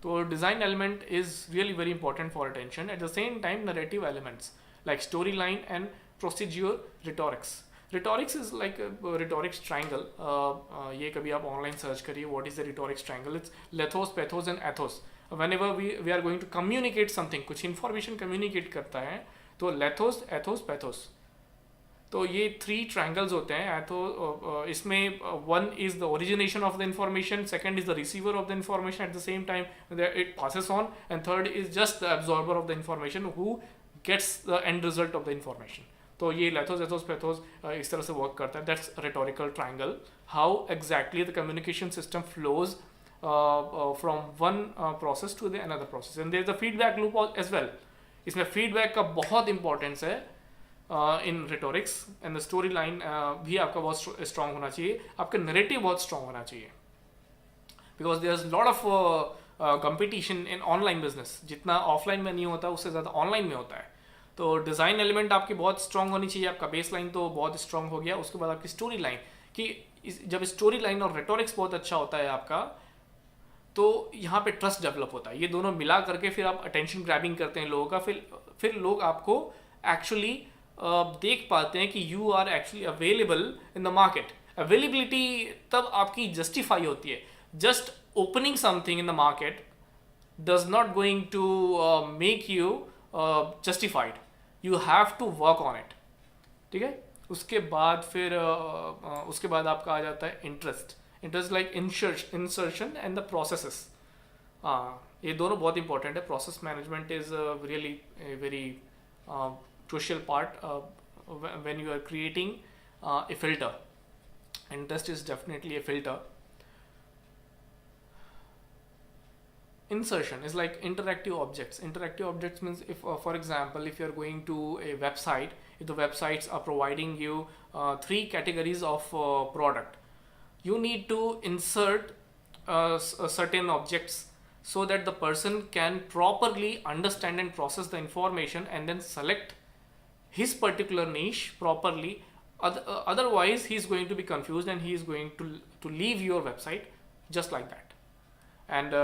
तो design element is really very important for attention. At the same time narrative elements like story line and procedure rhetorics. Rhetorics is like rhetorics triangle. ये कभी आप ऑनलाइन सर्च करिए, what is the rhetorics triangle. It's logos, pathos and ethos. whenever we are going to communicate something, कुछ information communicate करता है, तो लेथोस, Athos, pathos, तो ये थ्री ट्रायंगल्स होते हैं। एथो इसमें one is the origination of the information, second is the receiver of the information at the same time it passes on, and third is just the absorber of the information who gets the end result of the information. तो ये लेथोस, Athos, pathos इस तरह से work करता है। That's rhetorical triangle, how exactly the communication system flows from one process to the another process, and there is a feedback loop as well. इसमें feedback का बहुत importance है in rhetorics, and the story line भी आपका बहुत strong होना चाहिए, आपका narrative बहुत strong होना चाहिए, because there is lot of competition in online business। जितना offline में नहीं होता उससे ज़्यादा online में होता है। तो डिज़ाइन एलिमेंट आपकी बहुत स्ट्रांग होनी चाहिए, आपका बेस लाइन तो बहुत स्ट्रांग हो गया, उसके बाद आपकी स्टोरी लाइन, कि जब स्टोरी लाइन और रेटोरिक्स बहुत अच्छा होता है आपका, तो यहाँ पे ट्रस्ट डेवलप होता है। ये दोनों मिला करके फिर आप अटेंशन ग्रैबिंग करते हैं लोगों का, फिर लोग आपको एक्चुअली देख पाते हैं कि you are actually available in the market. Availability तब आपकी जस्टिफाई होती है। Just opening something in the market does not going to make you justified, you have to work on it. ठीक है, उसके बाद फिर उसके बाद आपका आ जाता है interest. Interest like insertion and the processes. ये दोनों बहुत इंपॉर्टेंट है। Process management is really very crucial part when you are creating a filter. Interest is definitely a filter. Insertion is like interactive objects. Interactive objects means if for example if you are going to a website, if the websites are providing you three categories of product, you need to insert certain objects so that the person can properly understand and process the information and then select his particular niche properly. Otherwise he is going to be confused and he is going to leave your website just like that. And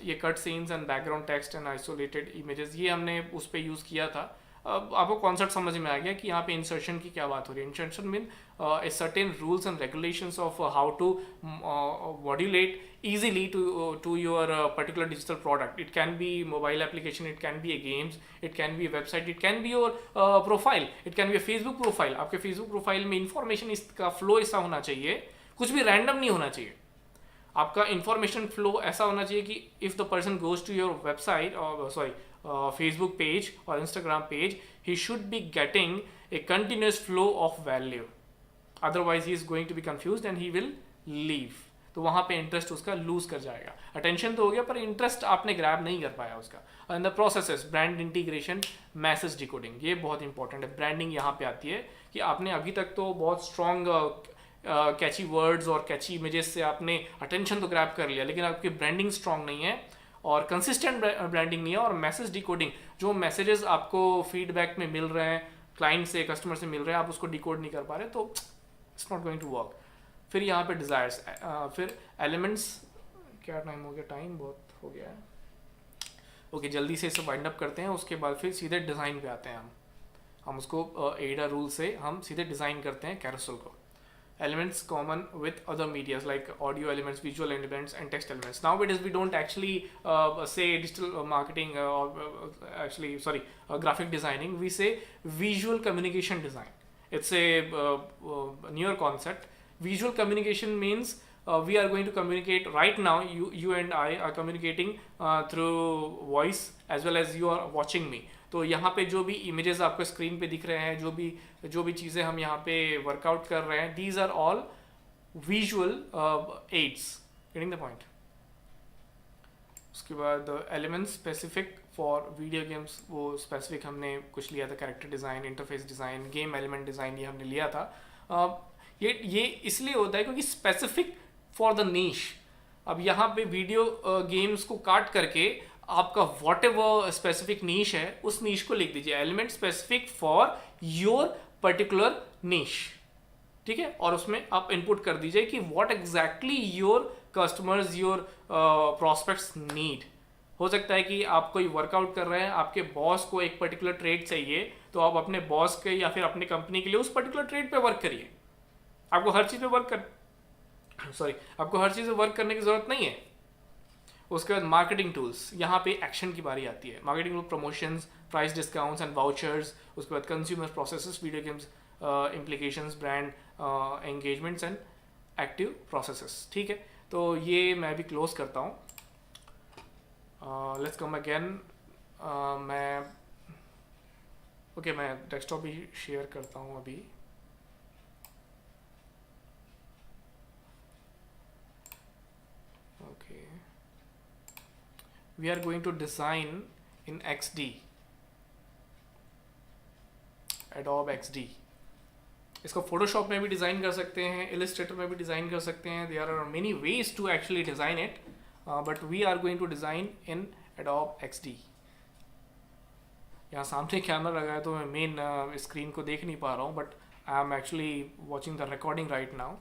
ये cut scenes and background text and isolated images, ये हमने उस पर use किया था। आपको concept समझ में आ गया कि यहाँ पे इंसर्शन की क्या बात हो रही है। Insertion mean a certain rules and regulations of how to modulate easily to your particular digital product. It can be mobile application, it can be a games, it can be a website, it can be your profile, it can be a Facebook profile. आपके Facebook profile में information इसका flow ऐसा होना चाहिए, कुछ भी random नहीं होना चाहिए। आपका information flow ऐसा होना चाहिए कि if the person goes to your website or Facebook page or Instagram page, he should be getting a continuous flow of value. Otherwise he is going to be confused and he will leave. तो वहाँ पे interest उसका loose कर जाएगा। Attention तो हो गया पर इंटरेस्ट आपने ग्रैब नहीं कर पाया उसका। And the processes brand integration, message decoding, ये बहुत इंपॉर्टेंट है। ब्रांडिंग यहाँ पे आती है कि आपने अभी तक तो बहुत स्ट्रॉन्ग कैची वर्ड्स और कैची इमेजेस से आपने अटेंशन तो ग्रैब कर लिया, लेकिन आपकी ब्रांडिंग स्ट्रॉन्ग नहीं है और कंसिस्टेंट ब्रांडिंग नहीं है। और मैसेज डिकोडिंग, जो मैसेजेस आपको फीडबैक में मिल रहे हैं, क्लाइंट से कस्टमर से मिल रहे हैं, आप उसको डिकोड नहीं कर पा रहे, तो it's not going to work. फिर यहाँ पे डिज़ायर्स, फिर एलिमेंट्स, क्या टाइम हो गया, टाइम बहुत हो गया है। ओके, जल्दी से इसे वाइंड अप करते हैं, उसके बाद फिर सीधे डिज़ाइन पे आते हैं। हम उसको एडा रूल से हम सीधे डिज़ाइन करते हैं कैरोसेल को। Elements common with other medias like audio elements, visual elements, and text elements. Nowadays, we don't actually say digital marketing graphic designing. We say visual communication design. It's a newer concept. Visual communication means we are going to communicate right now. You and I are communicating through voice as well as you are watching me. तो यहाँ पे जो भी images आपको screen पे दिख रहे हैं, जो भी चीज़ें हम यहाँ पे वर्कआउट कर रहे हैं, these are all visual aids. Getting the point. उसके बाद elements specific for video games, वो स्पेसिफिक हमने कुछ लिया था, character design, interface design, game element design, ये हमने लिया था। ये इसलिए होता है क्योंकि स्पेसिफिक फॉर द नीश। अब यहाँ पे वीडियो गेम्स को काट करके आपका वॉट एवर स्पेसिफिक नीश है, उस नीश को लिख दीजिए element specific for your particular नीश, ठीक है। और उसमें आप इनपुट कर दीजिए कि what exactly your customers, your prospects need. हो सकता है कि आप कोई वर्कआउट कर रहे हैं, आपके बॉस को एक पर्टिकुलर ट्रेड चाहिए, तो आप अपने बॉस के या फिर अपने कंपनी के लिए उस पर्टिकुलर ट्रेड पे वर्क करिए। आपको हर चीज़ पे आपको हर चीज़ पे वर्क करने की जरूरत नहीं है। उसके बाद मार्केटिंग टूल्स, यहाँ पे एक्शन की बारी आती है। Marketing tool, promotions, price discounts and vouchers. उसके बाद consumer processes, video games implications, brand engagements and active processes, ठीक है। तो ये मैं भी क्लोज करता हूँ। Let's come again. मैं डेस्कटॉप भी शेयर करता हूँ अभी। Okay, we are going to design in XD, Adobe XD। इसको Photoshop में भी डिज़ाइन कर सकते हैं, Illustrator में भी डिज़ाइन कर सकते हैं। There are many ways to actually design it, but we are going to design in Adobe XD। यहाँ सामने कैमरा लगा है तो मैं मेन स्क्रीन को देख नहीं पा रहा हूँ, but I am actually watching the recording right now.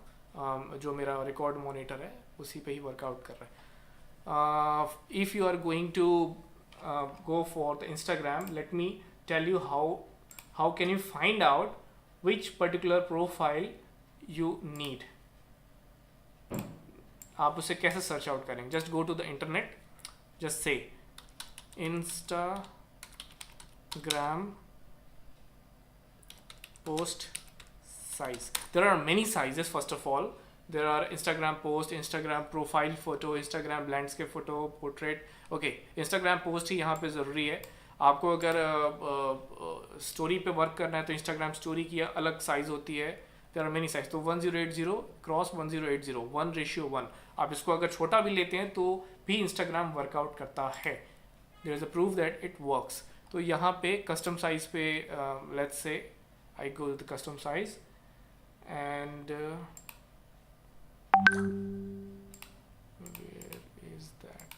जो मेरा रिकॉर्ड मॉनिटर है उसी पे ही वर्कआउट कर रहा है। If you are going to go for the Instagram, let me tell you how can you find out which particular profile you need। आप उसे कैसे सर्च आउट करेंगे? Just go to the internet, just say Instagram post size. There are many sizes. First of all, there are Instagram post, Instagram profile photo, Instagram landscape photo, portrait। Okay, Instagram post ही यहाँ पे ज़रूरी है। आपको अगर story पे work करना है तो Instagram स्टोरी की अलग साइज़ होती है। There are many size. तो 1080 क्रॉस 1080, 1:1। आप इसको अगर छोटा भी लेते हैं तो भी Instagram वर्कआउट करता है। There is a proof that it works. तो यहाँ पे कस्टम साइज पे let's say I go to the custom size and where is that?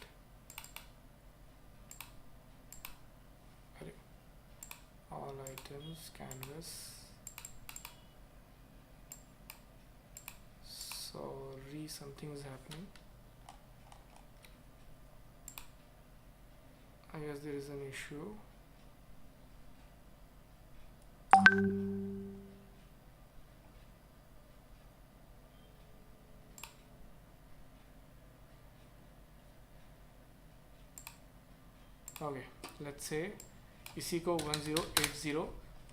All items, canvas। Sorry, something is happening. I guess there is an issue. Okay, let's say इसी को 1080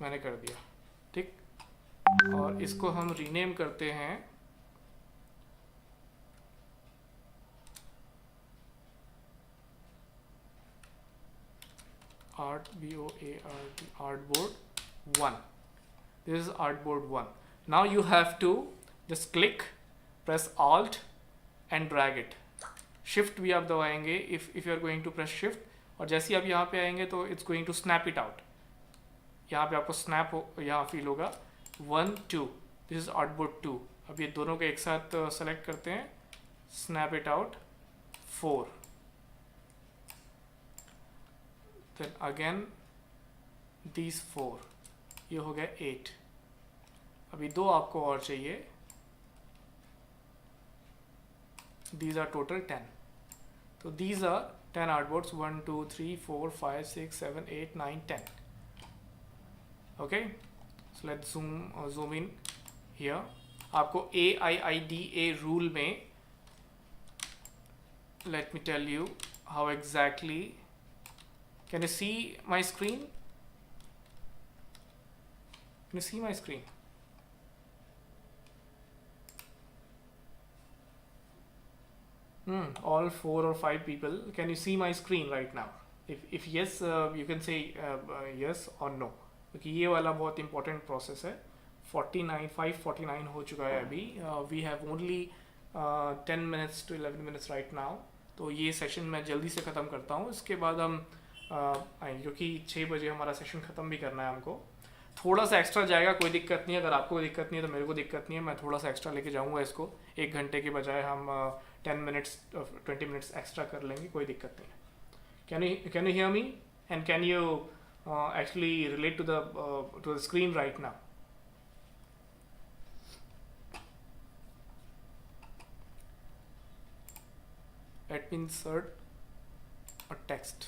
मैंने कर दिया, ठीक। और इसको हम रीनेम करते हैं artboard 1। This is artboard 1। Now you have to just click, press Alt and drag it. Shift भी आप दबाएंगे if you are going to press shift, और जैसे ही आप यहाँ पे आएंगे तो it's going to snap it out. यहाँ पे आपको स्नैप यहाँ फील होगा 1 2, दिस इज आउटपुट 2। अब ये दोनों को एक साथ सेलेक्ट करते हैं, snap it out 4, then again these 4, ये हो गया 8। अभी 2 आपको और चाहिए, these are total 10. So these are 10 artboards, 1 2 3 4 5 6 7 8 9 10. Okay, so let's zoom in here. आपको AIIDA rule में, let me tell you how exactly. Can you see my screen? Can you see my screen? All 4 or 5 people, can you see my screen right now? If yes, you can say yes or no, क्योंकि ये वाला बहुत important process है। 5:49 हो चुका है अभी। We have only 10 minutes to 11 minutes right now, तो ये सेशन मैं जल्दी से ख़त्म करता हूँ। इसके बाद हम आएंगे, क्योंकि 6 बजे हमारा सेशन ख़त्म भी करना है हमको। थोड़ा सा एक्स्ट्रा जाएगा, कोई दिक्कत नहीं है। अगर आपको दिक्कत नहीं है तो मेरे को दिक्कत नहीं है, मैं थोड़ा सा एक्स्ट्रा लेके जाऊँगा इसको। 1 घंटे के बजाय हम 10 मिनट्स 20 मिनट्स एक्स्ट्रा कर लेंगे, कोई दिक्कत नहीं है। Can you hear me and can you actually relate to the screen right now? Let me insert a text.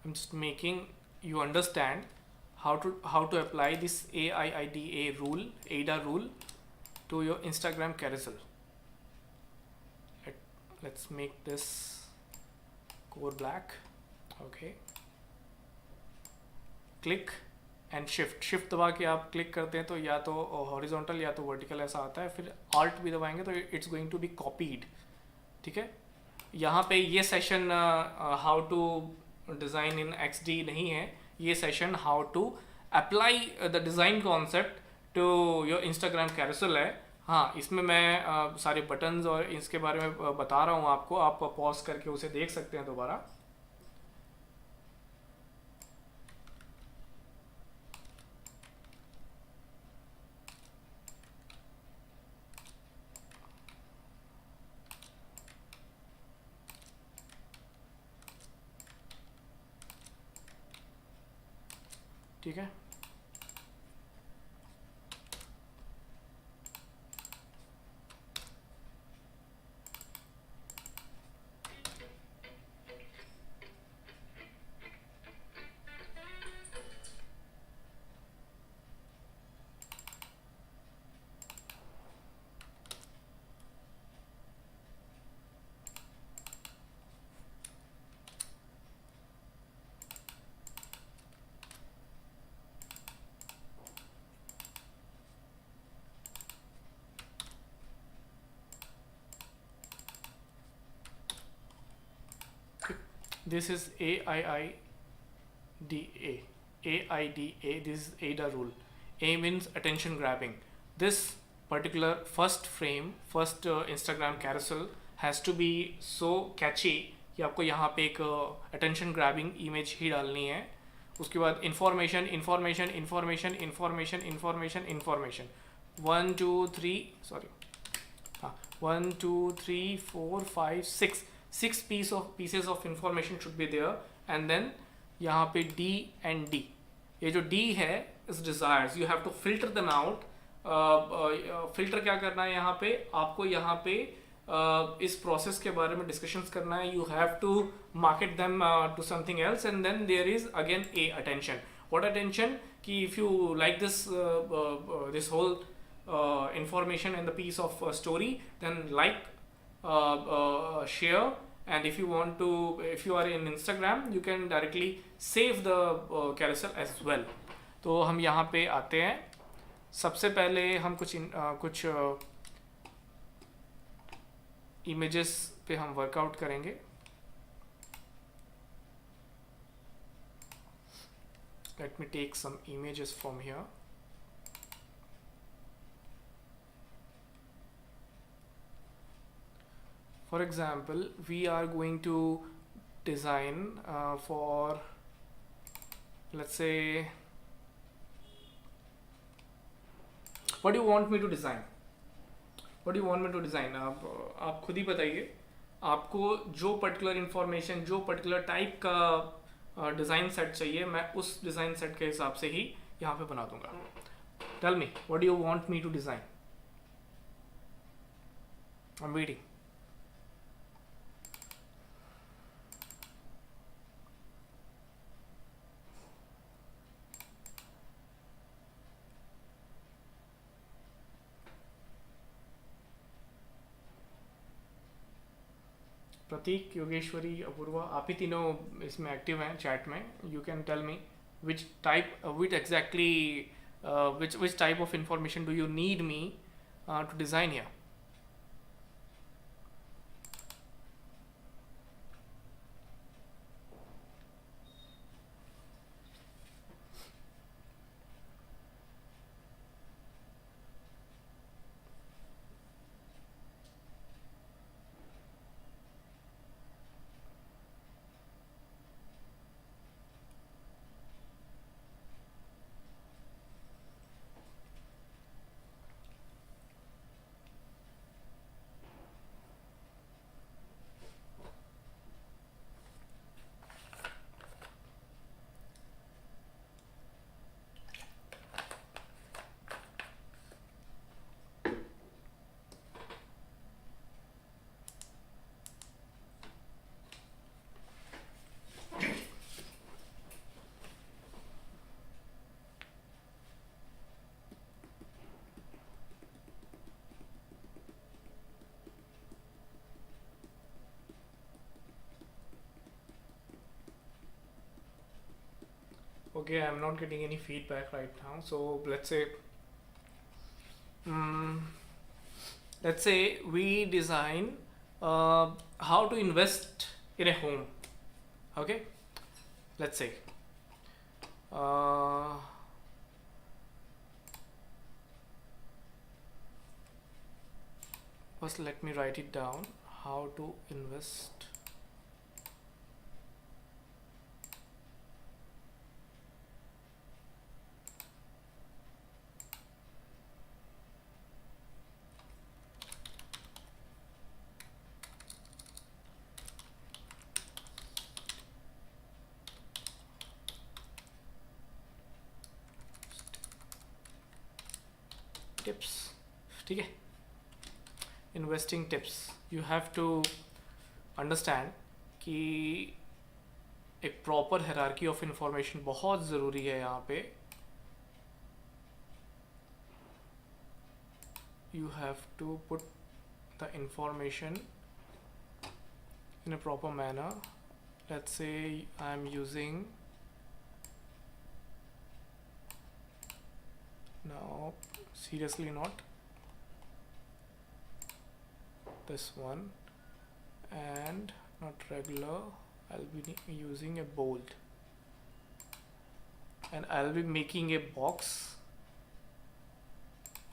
I'm just making you understand how to apply this AIIDA rule, AIDA rule, to your Instagram carousel. Let's make this core black. Okay. Click and shift दबा के आप click करते हैं तो या तो horizontal या तो वर्टिकल ऐसा आता है। फिर alt भी दबाएंगे तो it's going to be copied. ठीक है, यहाँ पे ये session how to design in XD नहीं है, ये session how to apply the design concept to your Instagram carousel है। हाँ, इसमें मैं सारे बटन्स और इसके बारे में बता रहा हूँ आपको, आप पॉज करके उसे देख सकते हैं दोबारा। ठीक है, this is AIIDA. This is AIDA rule. A means attention grabbing. This particular first frame, first Instagram carousel has to be so catchy कि आपको यहाँ पे एक attention grabbing image ही डालनी है। उसके बाद information 1 2 3 sorry, हाँ 1 2 3 4 5 6 pieces of information should be there, and then यहाँ पे D and D, ये जो D है is desires, you have to filter them out. Filter क्या करना है यहाँ पे, आपको यहाँ पे इस प्रोसेस के बारे में डिस्कशंस करना है. You have to market them to something else, and then there is again a attention. What attention? कि if you like this whole information in the piece of story, then like, share, and if you want to, if you are in Instagram, you can directly save the carousel as well. तो हम यहाँ पे आते हैं। सबसे पहले हम कुछ इमेजेस पे हम वर्कआउट करेंगे। Let me take some images from here. For example, we are going to design for, let's say, what do you want me to design? What do you want me to design? आप खुद ही बताइए, आपको जो particular information, जो particular type का design set चाहिए, मैं उस डिज़ाइन सेट के हिसाब से ही यहाँ पे बना दूंगा। Tell me, what do you want me to design? I'm waiting. प्रतीक, योगेश्वरी, अपूर्वा, आप ही तीनों इसमें एक्टिव हैं चैट में। You can tell me which type, which exactly, which type of information do you need me to design here? Okay, I'm not getting any feedback right now. So mm, let's say we design how to invest in a home. Okay, let's say uh, first let me write it down. How to invest tips. ठीक है, investing tips. You have to understand कि एक proper hierarchy of information बहुत ज़रूरी है यहाँ पे। You have to put the information in a proper manner. Let's say I'm using now, seriously not this one, and not regular. I'll be using a bold, and I'll be making a box,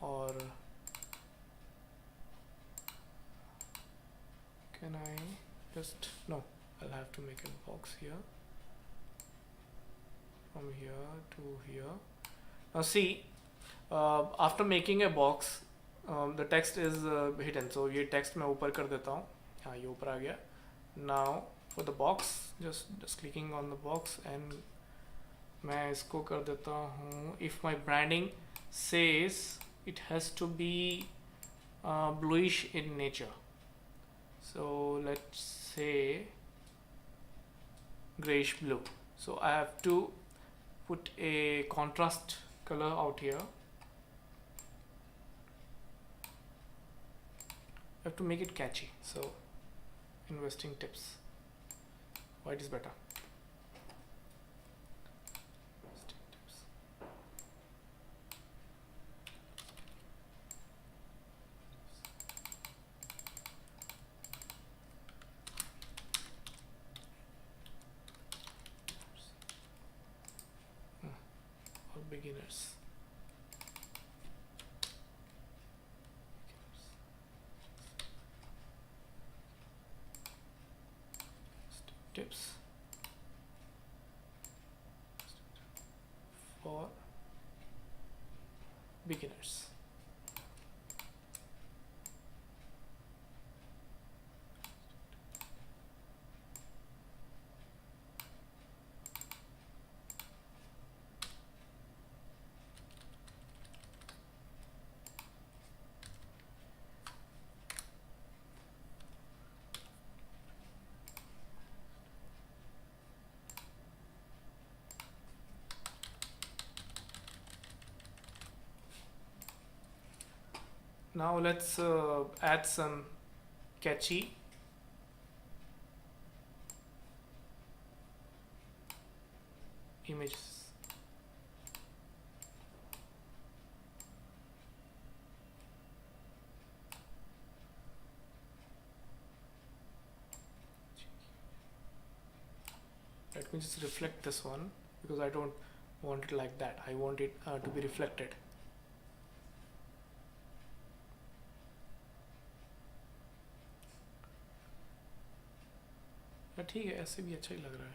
or can I just, no, I'll have to make a box here, from here to here. Now see, after making a box, the text is hidden, so ये text मैं ऊपर कर देता हूँ। हाँ, ये ऊपर आ गया। Now for the box, just clicking on the box, and मैं इसको कर देता हूँ, if my branding says it has to be bluish in nature, so let's say grayish blue. So I have to put a contrast color out here. I have to make it catchy. So investing tips, white is better. Investing tips. beginners. Tips for beginners. Now let's add some catchy images. Let me just reflect this one because I don't want it like that. I want it to be reflected. ठीक है, ऐसे भी अच्छा ही लग रहा है.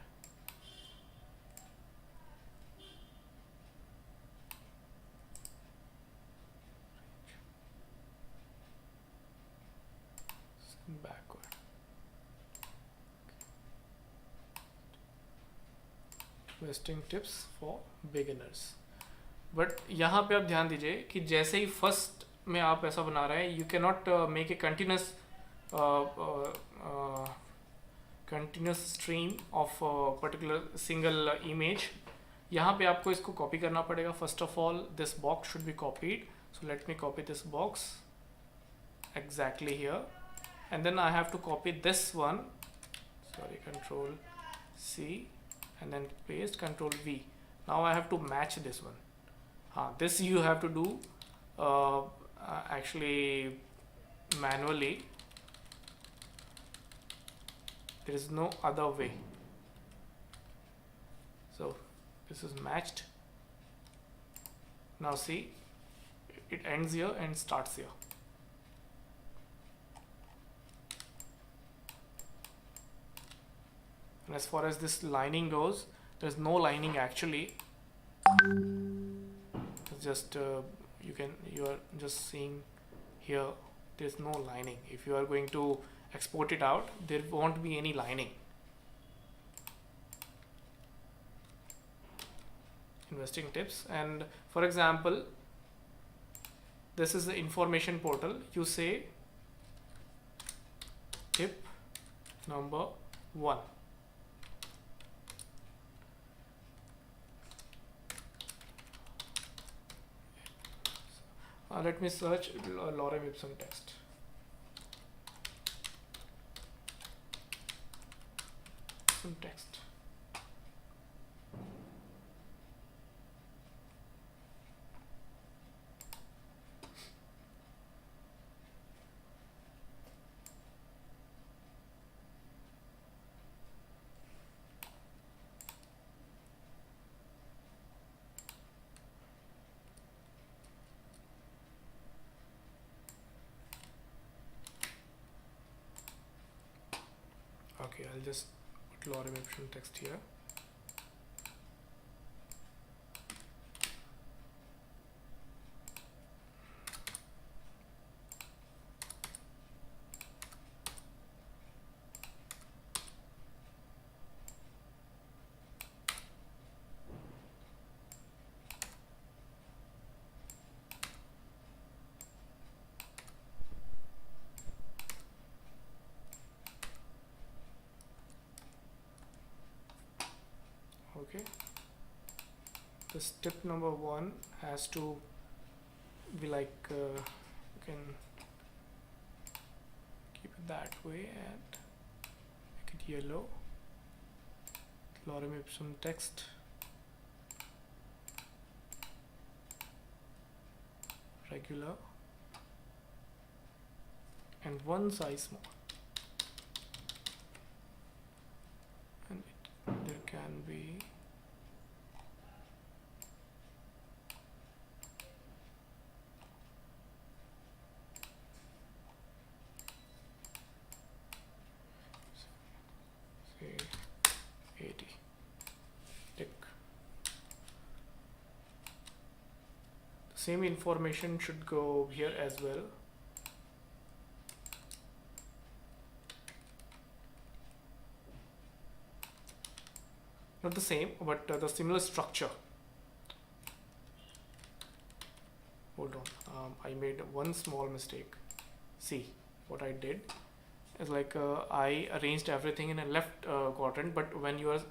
Backward. Investing tips for beginners. But यहाँ पे आप ध्यान दीजिए कि जैसे ही फर्स्ट में आप ऐसा बना रहे हैं, you can not make a continuous stream of particular single image. यहाँ पे आपको इसको कॉपी करना पड़ेगा. First of all this box should be copied. So let me copy this box exactly here, and then I have to copy this one. Sorry, Control C and then paste, Control V. Now I have to match this one. This you have to do actually manually. There is no other way. So this is matched. Now see, it ends here and starts here. And as far as this lining goes, there's no lining actually. It's just you are just seeing here, there's no lining. If you are going to export it out, there won't be any lining. Investing tips. And for example, this is the information portal. You say tip number 1. Let me search lorem ipsum text. Some text. Okay, I'll just put lorem ipsum text here. Okay, this tip number 1 has to be like you can keep it that way and make it yellow. Lorem ipsum text, regular, and one size more. And there can be same information should go here as well. Not the same, but the similar structure. Hold on, I made one small mistake. See what I did is like I arranged everything in a left quadrant, but when you are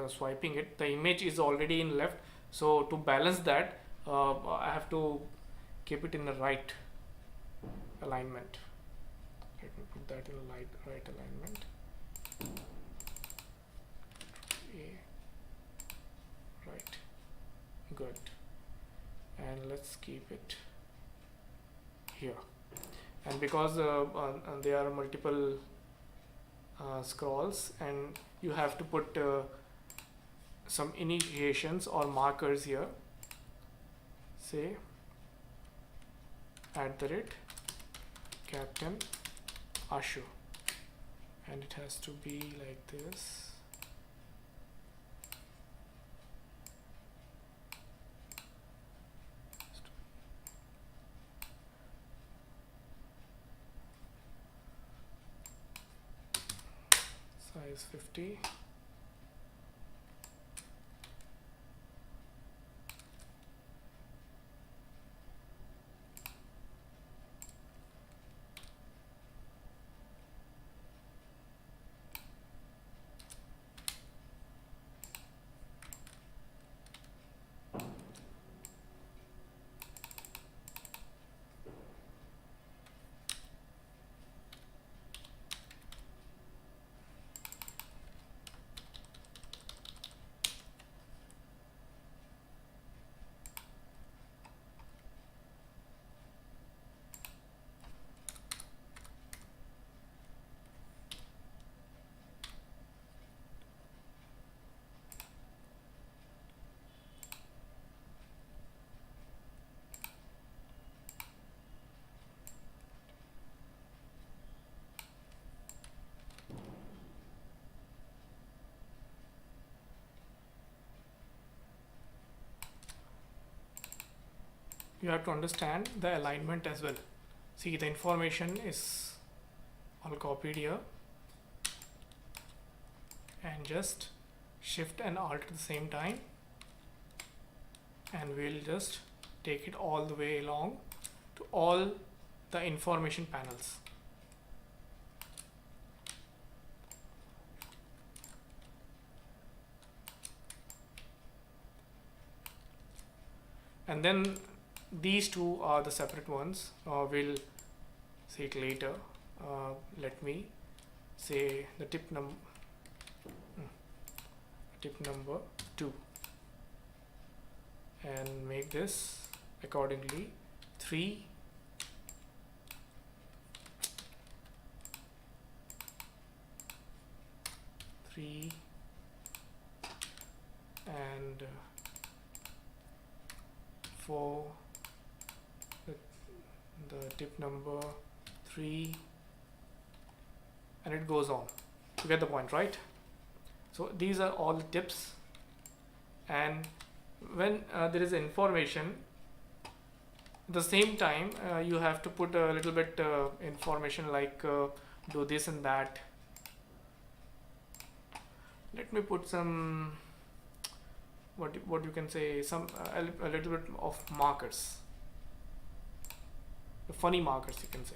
swiping it, the image is already in left. So to balance that, I have to keep it in the right alignment. Let me put that in the right alignment. Right, good, and let's keep it here. And because there are multiple scrolls, and you have to put some initiations or markers here, say @Captain Ashu, and it has to be like this. Size 50. You have to understand the alignment as well. See, the information is all copied here, and just Shift and Alt at the same time, and we'll just take it all the way along to all the information panels. And then these two are the separate ones. We'll see it later. Let me say the tip number 2, and make this accordingly 3, and 4, the tip number 3, and it goes on. You get the point, right? So these are all the tips, and when there is information, at the same time you have to put a little bit information like do this and that. Let me put some what you can say, some a little bit of markers, the funny markers you can say.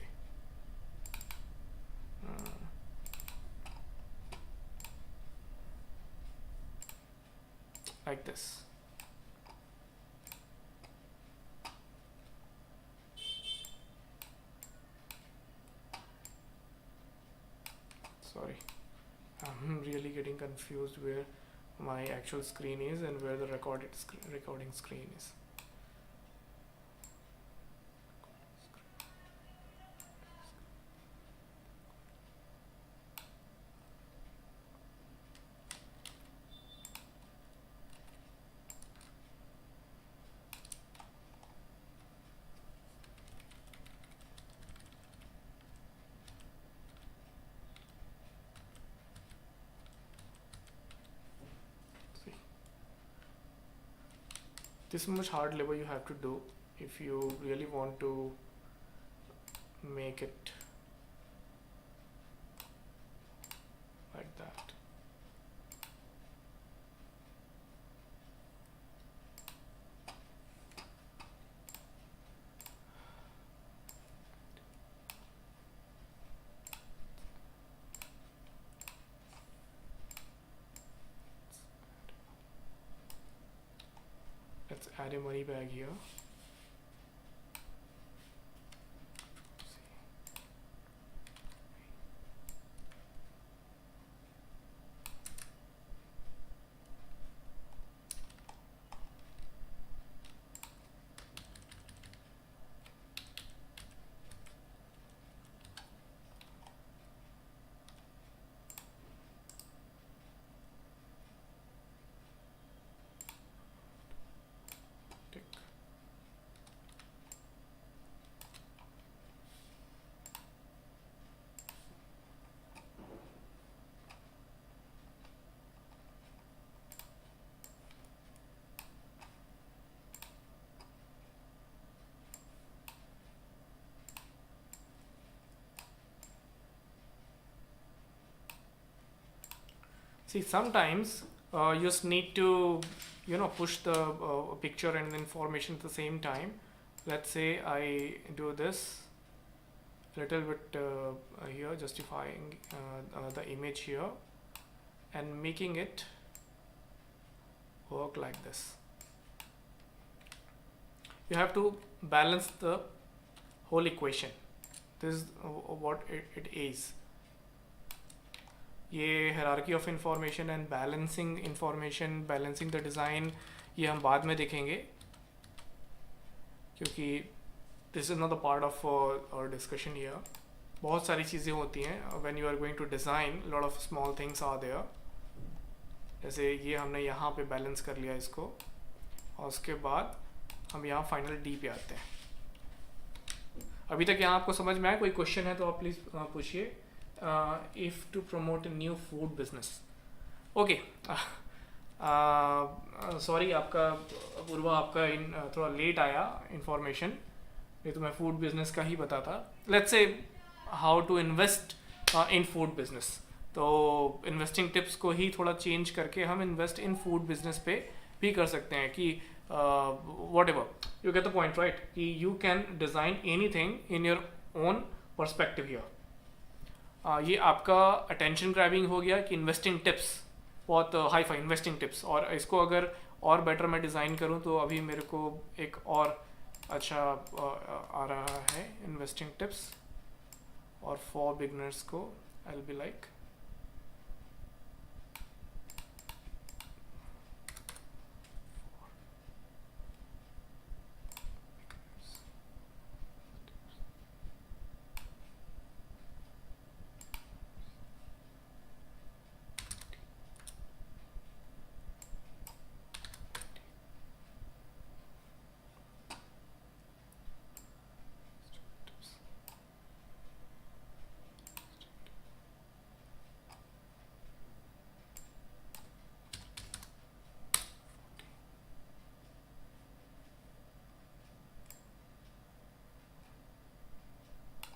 Like this. Sorry, I'm really getting confused where my actual screen is and where the recording screen is. This much hard labor you have to do if you really want to make it like that. Let's add a money bag here. Tick. See, sometimes you just need to, push the picture and information at the same time. Let's say I do this little bit here, justifying the image here and making it work like this. You have to balance the whole equation. This is what it is. ये hierarchy of information and balancing information, balancing the design, ये हम बाद में देखेंगे, क्योंकि this is not the part of our discussion here. बहुत सारी चीज़ें होती हैं when you are going to design, a lot of small things are there. जैसे ये हमने यहाँ पे बैलेंस कर लिया इसको, और उसके बाद हम यहाँ फाइनल डी पे आते हैं. अभी तक यहाँ आपको समझ में आया? कोई क्वेश्चन है तो आप प्लीज़ पूछिए. If to promote a new food business. Okay. Sorry आपका पूर्वा, आपका थोड़ा लेट आया इन्फॉर्मेशन, नहीं तो मैं फूड बिजनेस का ही बताता. Let's say how to invest in food business. तो इन्वेस्टिंग टिप्स को ही थोड़ा चेंज करके हम इन्वेस्ट इन फूड बिजनेस पे भी कर सकते हैं कि whatever you get the point, right, कि you can design any thing in your own perspective here. ये आपका अटेंशन ग्रैबिंग हो गया कि इन्वेस्टिंग टिप्स, बहुत हाई फाई इन्वेस्टिंग टिप्स. और इसको अगर और बेटर मैं डिज़ाइन करूँ तो अभी मेरे को एक और अच्छा आ रहा है इन्वेस्टिंग टिप्स. और फॉर बिगनर्स को I will be like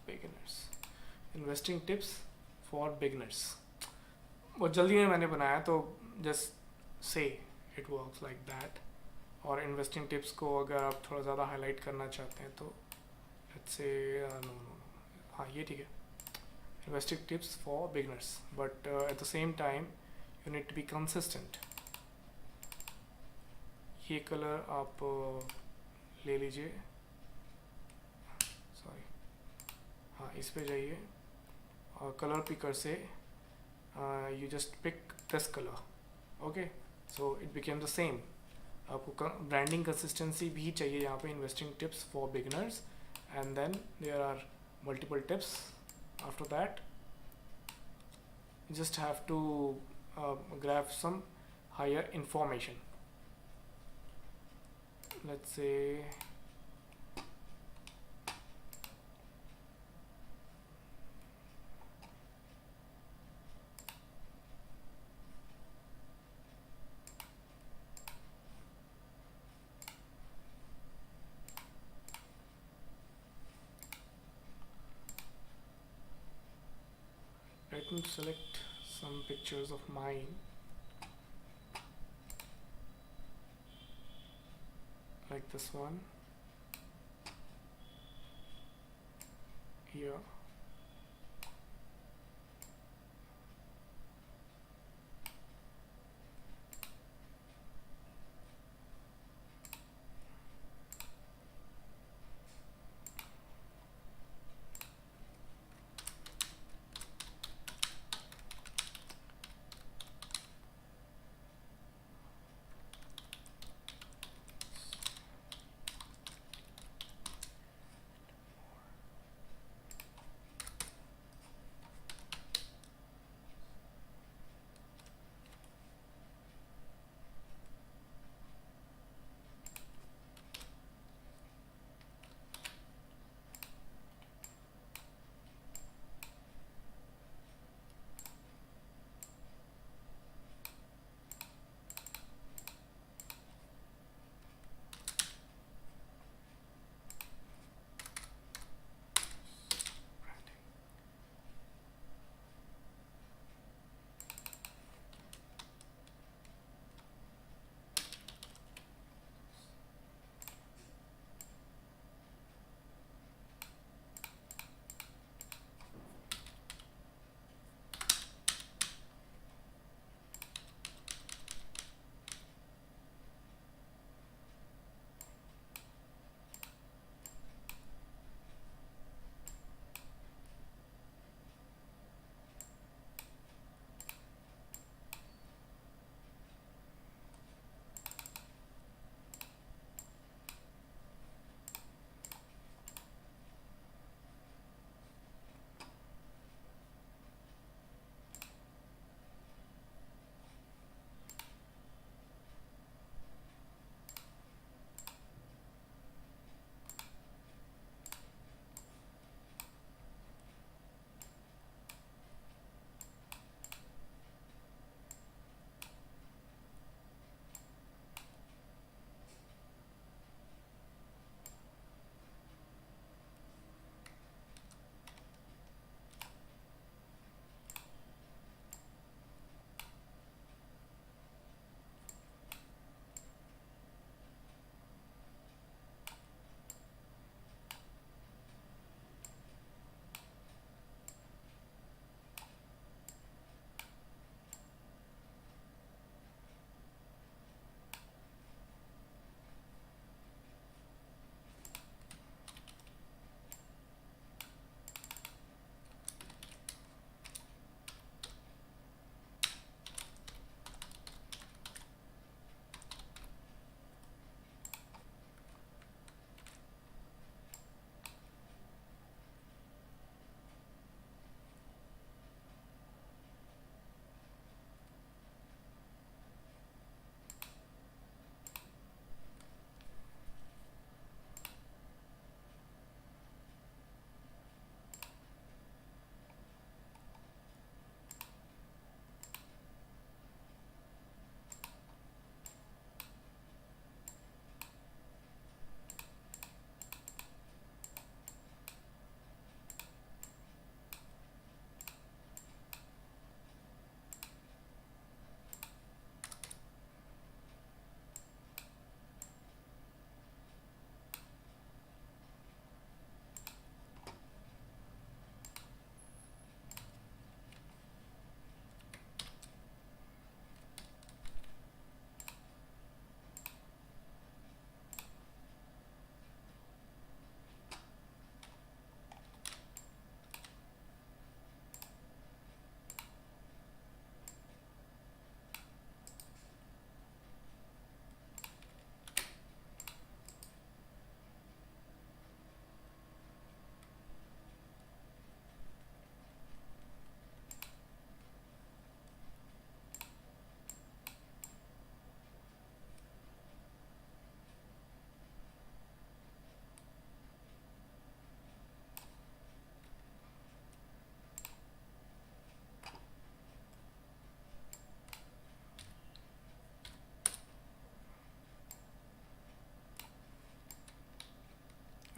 beginners. Investing tips for beginners बहुत जल्दी में मैंने बनाया, तो just say it works like that. और इन्वेस्टिंग टिप्स को अगर आप थोड़ा ज़्यादा हाईलाइट करना चाहते हैं तो लेट्स से नो, हाँ ये ठीक है, investing tips for beginners. But at the same time you need to be consistent. ये कलर आप ले लीजिए, सॉरी, हाँ इस पे जाइए और कलर पिकर से you just pick this colour. Okay, so it became the same. आपको ब्रांडिंग कंसिस्टेंसी भी चाहिए यहाँ पे. Investing tips for beginners and then there are multiple tips after that. Just have to grab some higher information. Let's say let me select some pictures of mine, like this one here.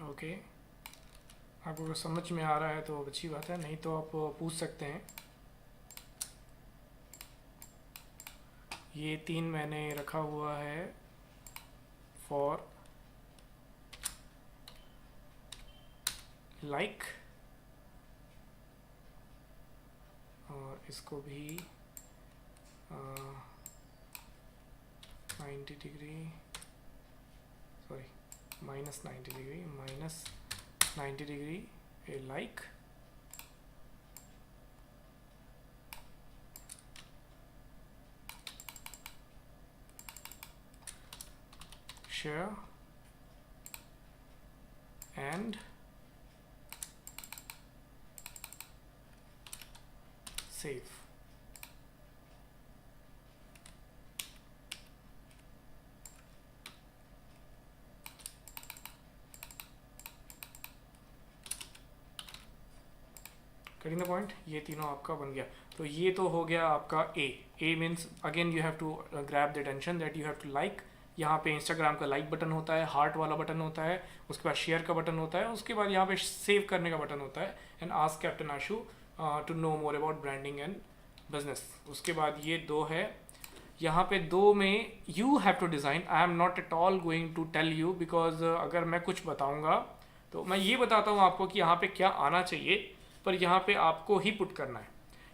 Okay, आपको अगर समझ में आ रहा है तो अच्छी बात है, नहीं तो आप पूछ सकते हैं। ये 3 मैंने रखा हुआ है फॉर लाइक, और इसको भी 90 degree, sorry -90 degree, -90 degree A like, share and save. Getting the point? ये तीनों आपका बन गया। तो ये तो हो गया आपका A means again you have to grab the attention that you have to like. यहाँ पे इंस्टाग्राम का लाइक बटन होता है, हार्ट वाला बटन होता है, उसके बाद शेयर का बटन होता है, उसके बाद यहाँ पे सेव करने का बटन होता है, and ask captain Ashu to know more about branding and business. उसके बाद ये 2 है, यहाँ पे 2 में you have to design. I am not at all going to tell you, because अगर मैं कुछ बताऊँगा तो मैं ये बताता हूँ आपको कि यहाँ पे क्या आना चाहिए, पर यहाँ पे आपको ही पुट करना है।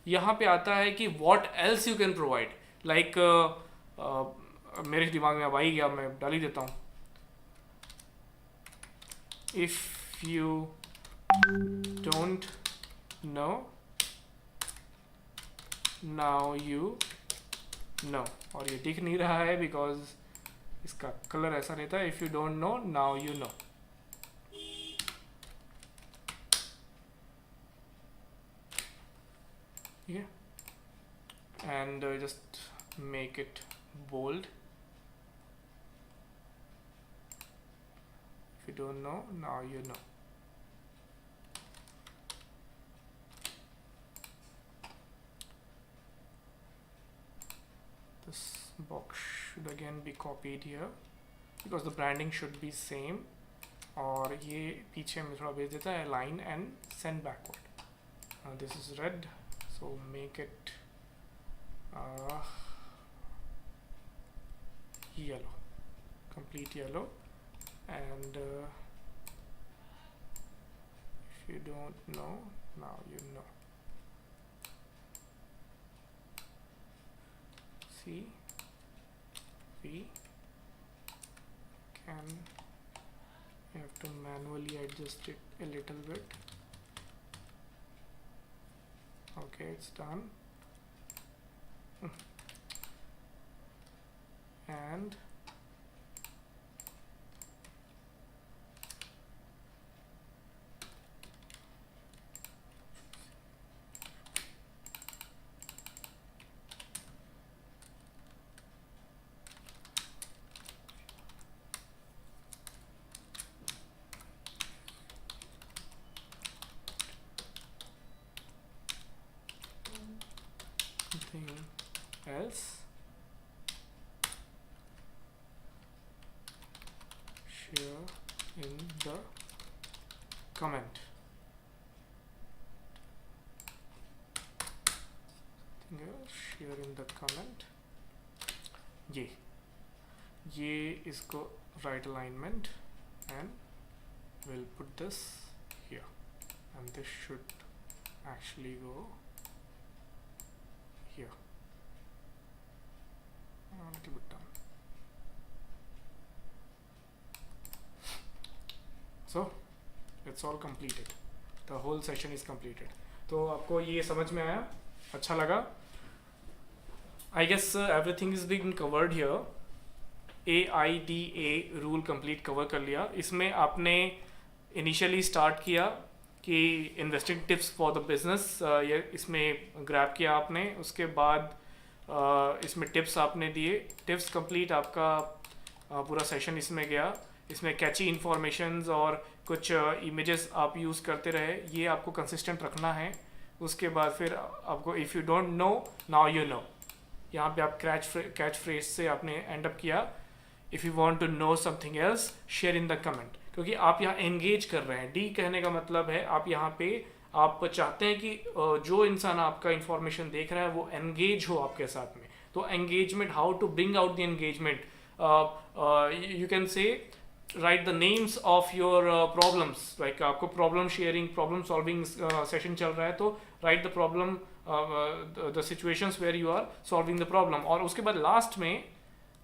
यहाँ पे आता है कि what else you can provide, like मेरे दिमाग में अब आ ही गया, मैं डाल ही देता हूँ। If you don't know now you no, और ये दिख नहीं रहा है बिकॉज इसका कलर ऐसा रहता है। If you don't know now you no. ठीक है, and just make it bold. If you don't know, now you know. This box should again be copied here because the branding should be same. और ये पीछे में थोड़ा भेज देता है line and send backward. This is red, so make it yellow, complete yellow, and if you don't know now you know. See, we can, you have to manually adjust it a little bit. Okay, it's done. And something else, share in the comment. Something else, share in the comment. ये इसको right alignment, and we'll put this here, and this should actually go here, a little bit down. So it's all completed, the whole session is completed. तो आपको ये समझ में आया, अच्छा लगा? I guess everything is being covered here. AIDA rule complete cover कर लिया। इसमें आपने इनिशियली स्टार्ट किया कि investing tips for the business, ये इसमें ग्रैब किया आपने। उसके बाद इसमें टिप्स आपने दिए, टिप्स कंप्लीट आपका पूरा सेशन इसमें गया। इसमें कैची इन्फॉर्मेशंस और कुछ इमेजेस आप यूज़ करते रहे, ये आपको कंसिस्टेंट रखना है। उसके बाद फिर आपको if you don't know now you know, यहाँ पे आप कैच फ्रेज से आपने एंड अप किया। If you want to know something else share in the comment, क्योंकि आप यहाँ एंगेज कर रहे हैं। डी कहने का मतलब है आप यहाँ पे आप चाहते हैं कि जो इंसान आपका इंफॉर्मेशन देख रहा है वो एंगेज हो आपके साथ में। तो engagement, how to bring out the engagement, you can say write the names of your problems, like आपको problem sharing, problem solving session चल रहा है, तो write the problem, the situations where you are solving the problem, और उसके बाद last में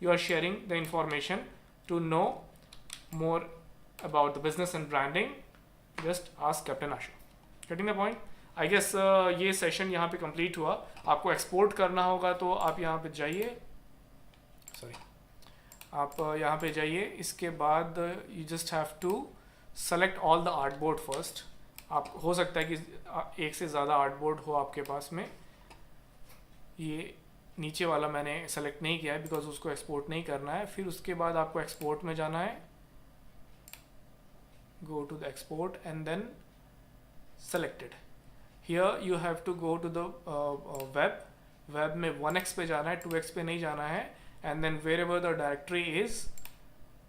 you are sharing the information to know more about the business and branding. Just ask Captain Ashu. Getting the point? I guess ये session यहाँ पे complete हुआ. आपको export करना होगा तो आप यहाँ पे जाइए, सॉरी, आप यहाँ पे जाइए. इसके बाद you just have to select all the artboard first. आप हो सकता है कि एक से ज़्यादा आर्टबोर्ड हो आपके पास में. ये नीचे वाला मैंने सेलेक्ट नहीं किया है बिकॉज उसको एक्सपोर्ट नहीं करना है. फिर उसके बाद आपको एक्सपोर्ट में जाना है, go to the export and then selected. Here you have to go to the web. Web में 1x पे जाना है, 2x पे नहीं जाना है. And then wherever the directory is,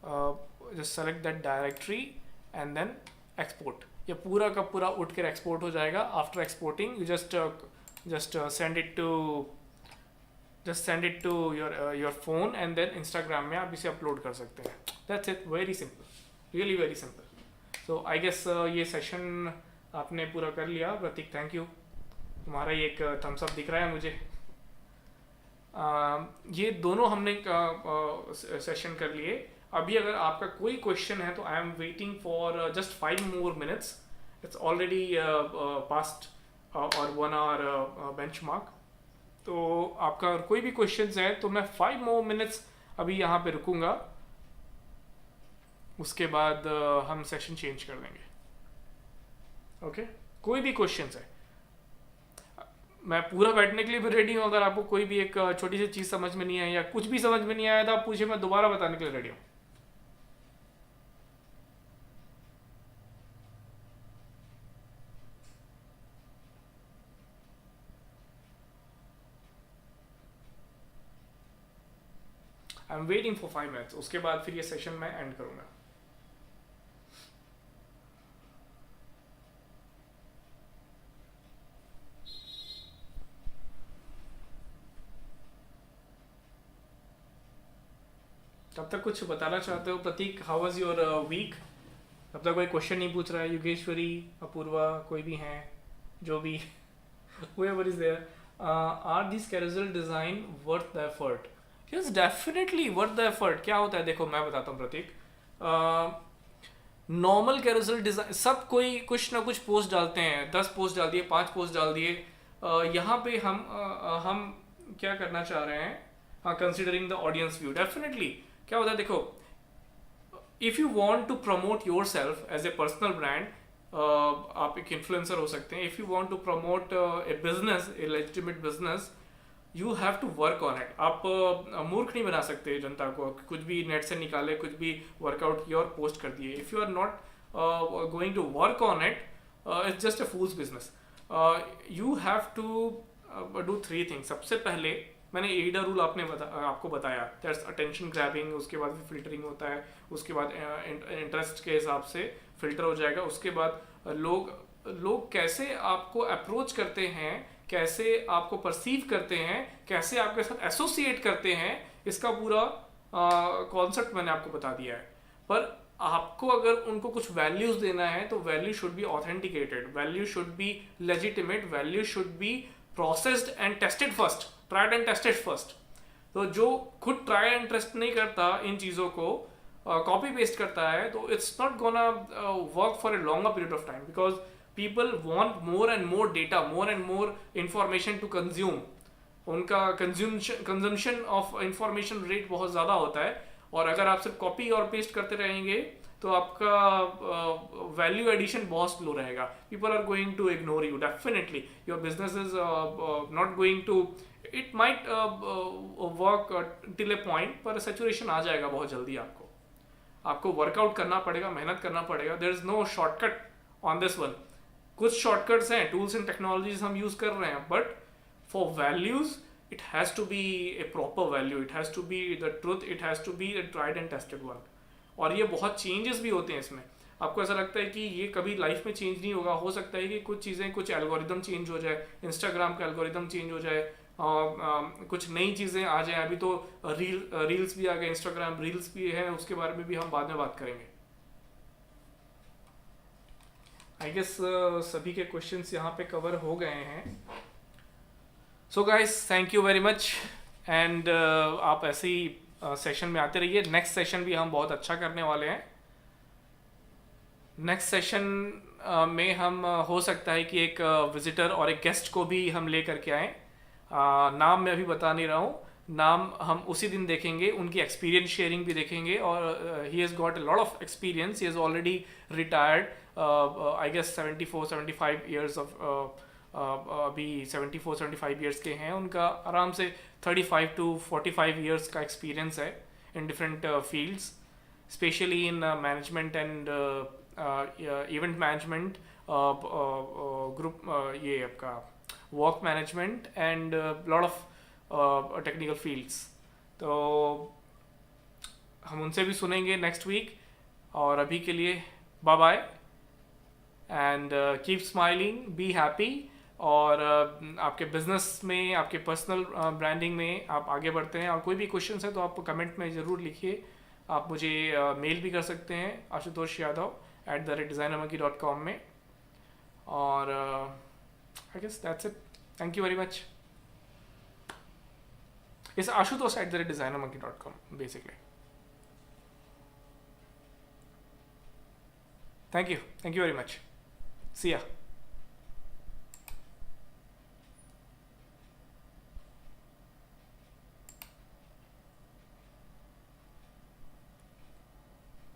just select that directory and then export. ये पूरा का पूरा उठ कर एक्सपोर्ट हो जाएगा. After exporting you just send it to your phone and then Instagram में आप इसे अपलोड कर सकते हैं. That's it, very simple, really very simple. So I guess ये सेशन आपने पूरा कर लिया. Prateek, thank you. तुम्हारा ये एक थम्स अप दिख रहा है मुझे. ये दोनों हमने सेशन कर लिए. अभी अगर आपका कोई क्वेश्चन है तो I am waiting for just 5 more minutes. It's already past और 1 hour बेंचमार्क. तो आपका अगर कोई भी क्वेश्चन है तो मैं 5 more minutes अभी यहाँ पे रुकूंगा. उसके बाद हम सेशन चेंज कर देंगे. ओके, कोई भी क्वेश्चन है, मैं पूरा बैठने के लिए भी रेडी हूँ. अगर आपको कोई भी एक छोटी सी चीज़ समझ में नहीं आई या कुछ भी समझ में नहीं आया तो आप पूछिए, मैं दोबारा बताने के लिए रेडी हूँ. I am waiting for 5 minutes. उसके बाद फिर ये सेशन मैं एंड करूंगा. तब तक कुछ बताना चाहते हो Pratik? How was your week? तब तक कोई क्वेश्चन नहीं पूछ रहा है. योगेश्वरी, अपूर्वा, कोई भी हैं जो भी whoever is there, are these carousel design worth the effort? Yes, definitely worth the effort. क्या होता है देखो, मैं बताता हूँ प्रतीक. नॉर्मल कैरोसेल डिजाइन, सब कोई कुछ ना कुछ पोस्ट डालते हैं. 10 पोस्ट डाल दिए, 5 पोस्ट डाल दिए. यहाँ पे हम क्या करना चाह रहे हैं? हाँ, considering the audience view. Definitely क्या होता है देखो, if you want to promote yourself as a personal brand, आप एक इन्फ्लुएंसर हो सकते हैं. If you want to promote a business, a legitimate business, you have to work on it. आप मूर्ख नहीं बना सकते जनता को. कुछ भी नेट से निकाले, कुछ भी वर्कआउट किया और पोस्ट कर दिए. If you are not going to work on it, it's just a fool's business. You have to do 3 things. सबसे पहले मैंने एडा रूल आपको बताया. That's attention grabbing. उसके बाद फिल्टरिंग होता है. उसके बाद इंटरेस्ट के हिसाब से फिल्टर हो जाएगा. उसके बाद लोग कैसे आपको अप्रोच करते हैं, कैसे आपको परसीव करते हैं, कैसे आपके साथ एसोसिएट करते हैं, इसका पूरा कॉन्सेप्ट मैंने आपको बता दिया है. पर आपको अगर उनको कुछ वैल्यूज देना है तो value should be authenticated, value should be legitimate, value should be processed and tested first, tried and tested first. तो जो खुद ट्राई एंड टेस्ट नहीं करता, इन चीज़ों को कॉपी पेस्ट करता है, तो it's not gonna work for a longer period of time. Because people want more and more data, more and more information to consume. उनका consumption of information rate बहुत ज़्यादा होता है. और अगर आप सिर्फ कॉपी और पेस्ट करते रहेंगे तो आपका वैल्यू एडिशन बहुत स्लो रहेगा. People are going to ignore you. Definitely your business is not going to, it might work till a point, पर सेचुरेशन आ जाएगा बहुत जल्दी. आपको वर्कआउट करना पड़ेगा, मेहनत करना पड़ेगा. There is no shortcut on this one. कुछ शॉर्टकट्स हैं, टूल्स एंड टेक्नोलॉजीज हम यूज कर रहे हैं, but for values it has to be a proper value, it has to be the truth, it has to be a tried and tested one. और ये बहुत changes भी होते हैं इसमें. आपको ऐसा लगता है कि ये कभी लाइफ में चेंज नहीं होगा. हो सकता है कि कुछ चीज़ें, कुछ एल्गोरिदम चेंज हो जाए, इंस्टाग्राम का एल्गोरिदम चेंज हो जाए, कुछ नई चीज़ें आ जाए। अभी तो रील्स भी आ गए, इंस्टाग्राम रील्स भी है, उसके बारे में भी हम बाद में बात करेंगे। आई गेस सभी के क्वेश्चंस यहाँ पे कवर हो गए हैं। So guys, thank you very much, and आप ऐसे ही सेशन में आते रहिए। नेक्स्ट सेशन भी हम बहुत अच्छा करने वाले हैं। नेक्स्ट सेशन में हम हो सकता है कि एक विजिटर और एक गेस्ट को भी हम ले करके आएँ। नाम मैं अभी बता नहीं रहा हूँ, नाम हम उसी दिन देखेंगे, उनकी एक्सपीरियंस शेयरिंग भी देखेंगे। और he has got a lot of experience, he has already retired, I guess 74-75 years of, अभी 74-75 ईयर्स के हैं। उनका आराम से 35-45 ईयर्स का एक्सपीरियंस है in different fields, specially in management and event management, group, ये आपका work management and lot of technical fields. तो हम उनसे भी सुनेंगे नेक्स्ट वीक। और अभी के लिए bye bye, and keep smiling, be happy. और आपके बिजनेस में, आपके पर्सनल ब्रांडिंग में आप आगे बढ़ते हैं। और कोई भी क्वेश्चन है तो आप कमेंट में ज़रूर लिखिए। आप मुझे मेल भी कर सकते हैं ashutosh.yadav@designamaki.com में। और I guess that's it. Thank you very much. It's ashutosh@designamaki.com basically. Thank you very much. See ya.